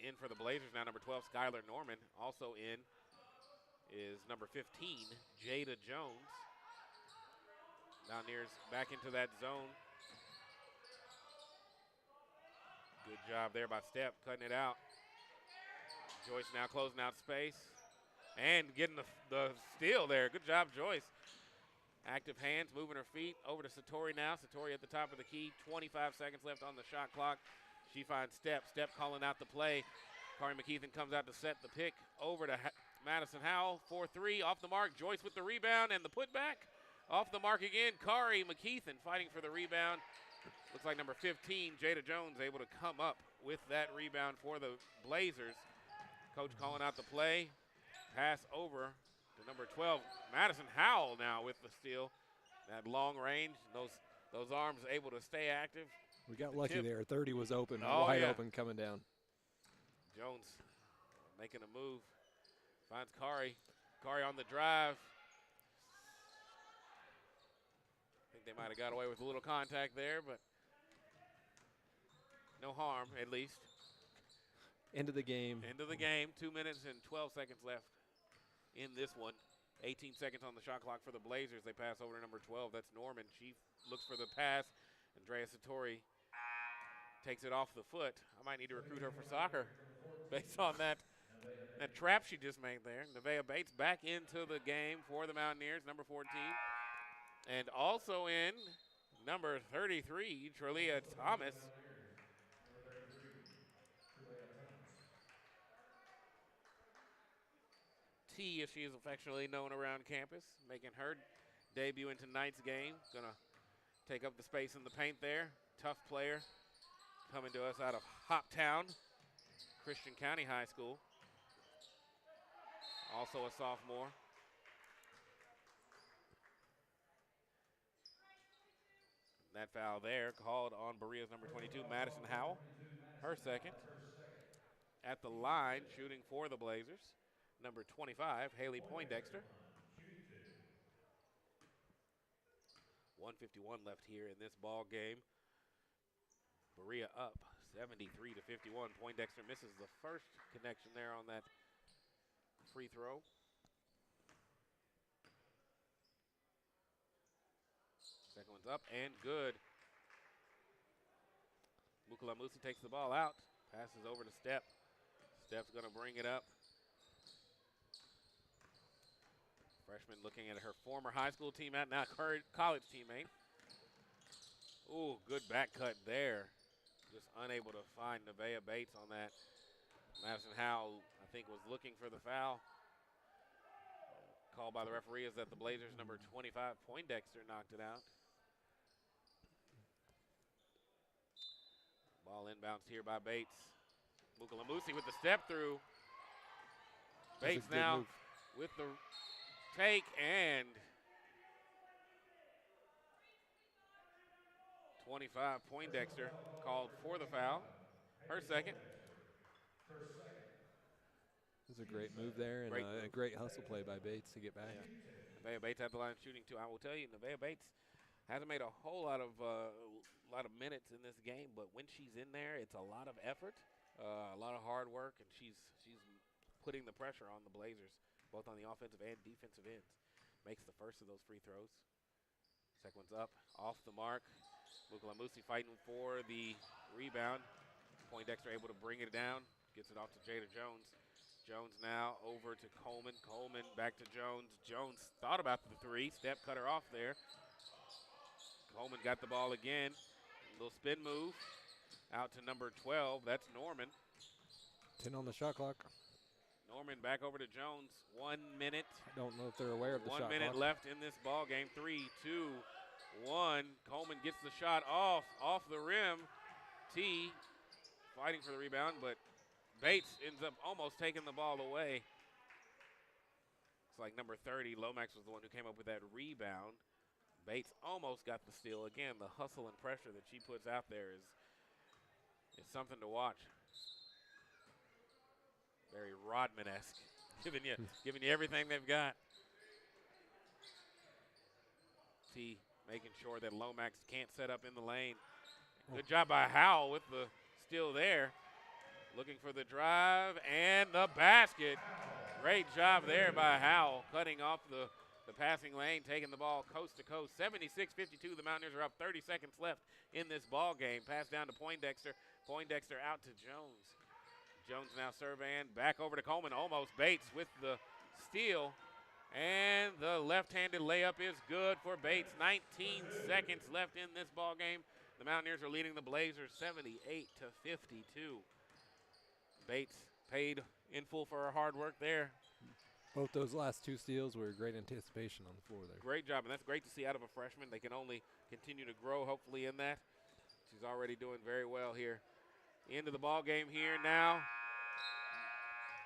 In for the Blazers now, number 12, Skylar Norman. Also in is number 15, Jada Jones. Mountaineers back into that zone. Good job there by Step, cutting it out. Joyce now closing out space and getting the steal there. Good job, Joyce. Active hands, moving her feet. Over to Satori now. Satori at the top of the key. 25 seconds left on the shot clock. She finds Step. Step calling out the play. Kari McKeithen comes out to set the pick. Over to Madison Howell. 4-3 off the mark. Joyce with the rebound and the putback. Off the mark again. Kari McKeithen fighting for the rebound. Looks like number 15, Jada Jones, able to come up with that rebound for the Blazers. Coach calling out the play. Pass over to number 12, Madison Howell now with the steal. That long range, those arms able to stay active. We got lucky there. 30 was open, wide open coming down. Jones making a move. Finds Kari. Kari on the drive. I think they might have got away with a little contact there, but no harm, at least. End of the game. End of the game. 2 minutes and 12 seconds left in this one. 18 seconds on the shot clock for the Blazers. They pass over to number 12. That's Norman. She looks for the pass. Andrea Satori takes it off the foot. I might need to recruit her for soccer based on that trap she just made there. Nevaeh Bates back into the game for the Mountaineers, number 14. And also in number 33, Trelia Thomas. T, as she is affectionately known around campus, making her debut in tonight's game. Gonna take up the space in the paint there. Tough player coming to us out of Hoptown, Christian County High School. Also a sophomore. That foul there called on Berea's number 22, Madison Howell, her second. At the line, shooting for the Blazers, number 25, Haley Poindexter. 1:51 left here in this ball game. Berea up 73-51. Poindexter misses the first connection there on that free throw. Second one's up and good. Mukalamusi takes the ball out, passes over to Step. Step's gonna bring it up. Freshman looking at her former high school teammate, now college teammate. Ooh, good back cut there. Just unable to find Nevaeh Bates on that. Madison Howell, I think, was looking for the foul. Called by the referee is that the Blazers' number 25, Poindexter, knocked it out. Ball inbounced here by Bates. Mukalamusi with the step through. Bates now move with the take, and 25, Poindexter, called for the foul. Her second. This is a great move there, and a great hustle play by Bates to get back. Yeah. Nevaeh Bates at the line shooting too. I will tell you, Nevaeh Bates hasn't made a whole lot of minutes in this game, but when she's in there, it's a lot of effort, a lot of hard work, and she's putting the pressure on the Blazers, both on the offensive and defensive ends. makes the first of those free throws. Second one's up, off the mark. Mukalamusi fighting for the rebound. Poindexter able to bring it down, gets it off to Jada Jones. Jones now over to Coleman. Coleman back to Jones. Jones thought about the three, step cutter off there. Coleman got the ball again. A little spin move out to number 12. That's Norman. 10 on the shot clock. Norman back over to Jones. 1 minute. I don't know if they're aware of the shot 1 minute clock. left in this ball game. 3, 2, 1. Coleman gets the shot off the rim. T fighting for the rebound, but Bates ends up almost taking the ball away. It's like number 30, Lomax was the one who came up with that rebound. Bates almost got the steal. Again, the hustle and pressure that she puts out there is something to watch. Very Rodman-esque, giving you everything they've got. T making sure that Lomax can't set up in the lane. Good job by Howell with the steal there. Looking for the drive and the basket. Great job there by Howell, cutting off the passing lane, taking the ball coast to coast. 76-52, the Mountaineers are up, 30 seconds left in this ball game. Pass down to Poindexter. Poindexter out to Jones. Jones now surveying, back over to Coleman. Almost Bates with the steal. And the left-handed layup is good for Bates. 19 seconds left in this ball game. The Mountaineers are leading the Blazers 78-52. Bates paid in full for her hard work there. Both those last two steals were great anticipation on the floor there. Great job, and that's great to see out of a freshman. They can only continue to grow, hopefully, in that. She's already doing very well here. End of the ball game here now.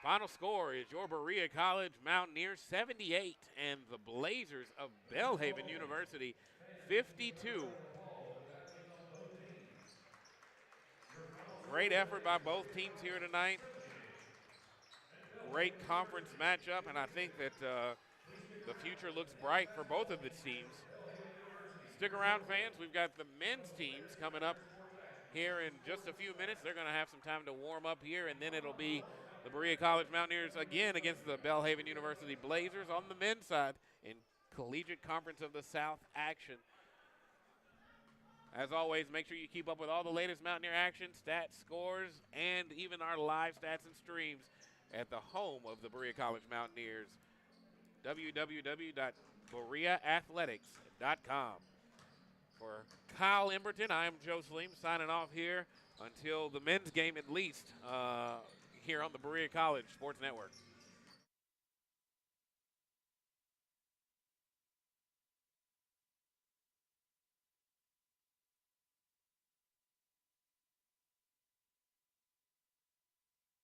Final score is your Berea College Mountaineers 78 and the Blazers of Belhaven University 52. Great effort by both teams here tonight. Great conference matchup, and I think that the future looks bright for both of the teams. Stick around, fans. We've got the men's teams coming up here in just a few minutes. They're going to have some time to warm up here, and then it'll be the Berea College Mountaineers again against the Belhaven University Blazers on the men's side in Collegiate Conference of the South action. As always, make sure you keep up with all the latest Mountaineer action, stats, scores, and even our live stats and streams at the home of the Berea College Mountaineers, www.bereaathletics.com. For Kyle Emberton, I'm Joe Saleem signing off here until the men's game at least here on the Berea College Sports Network.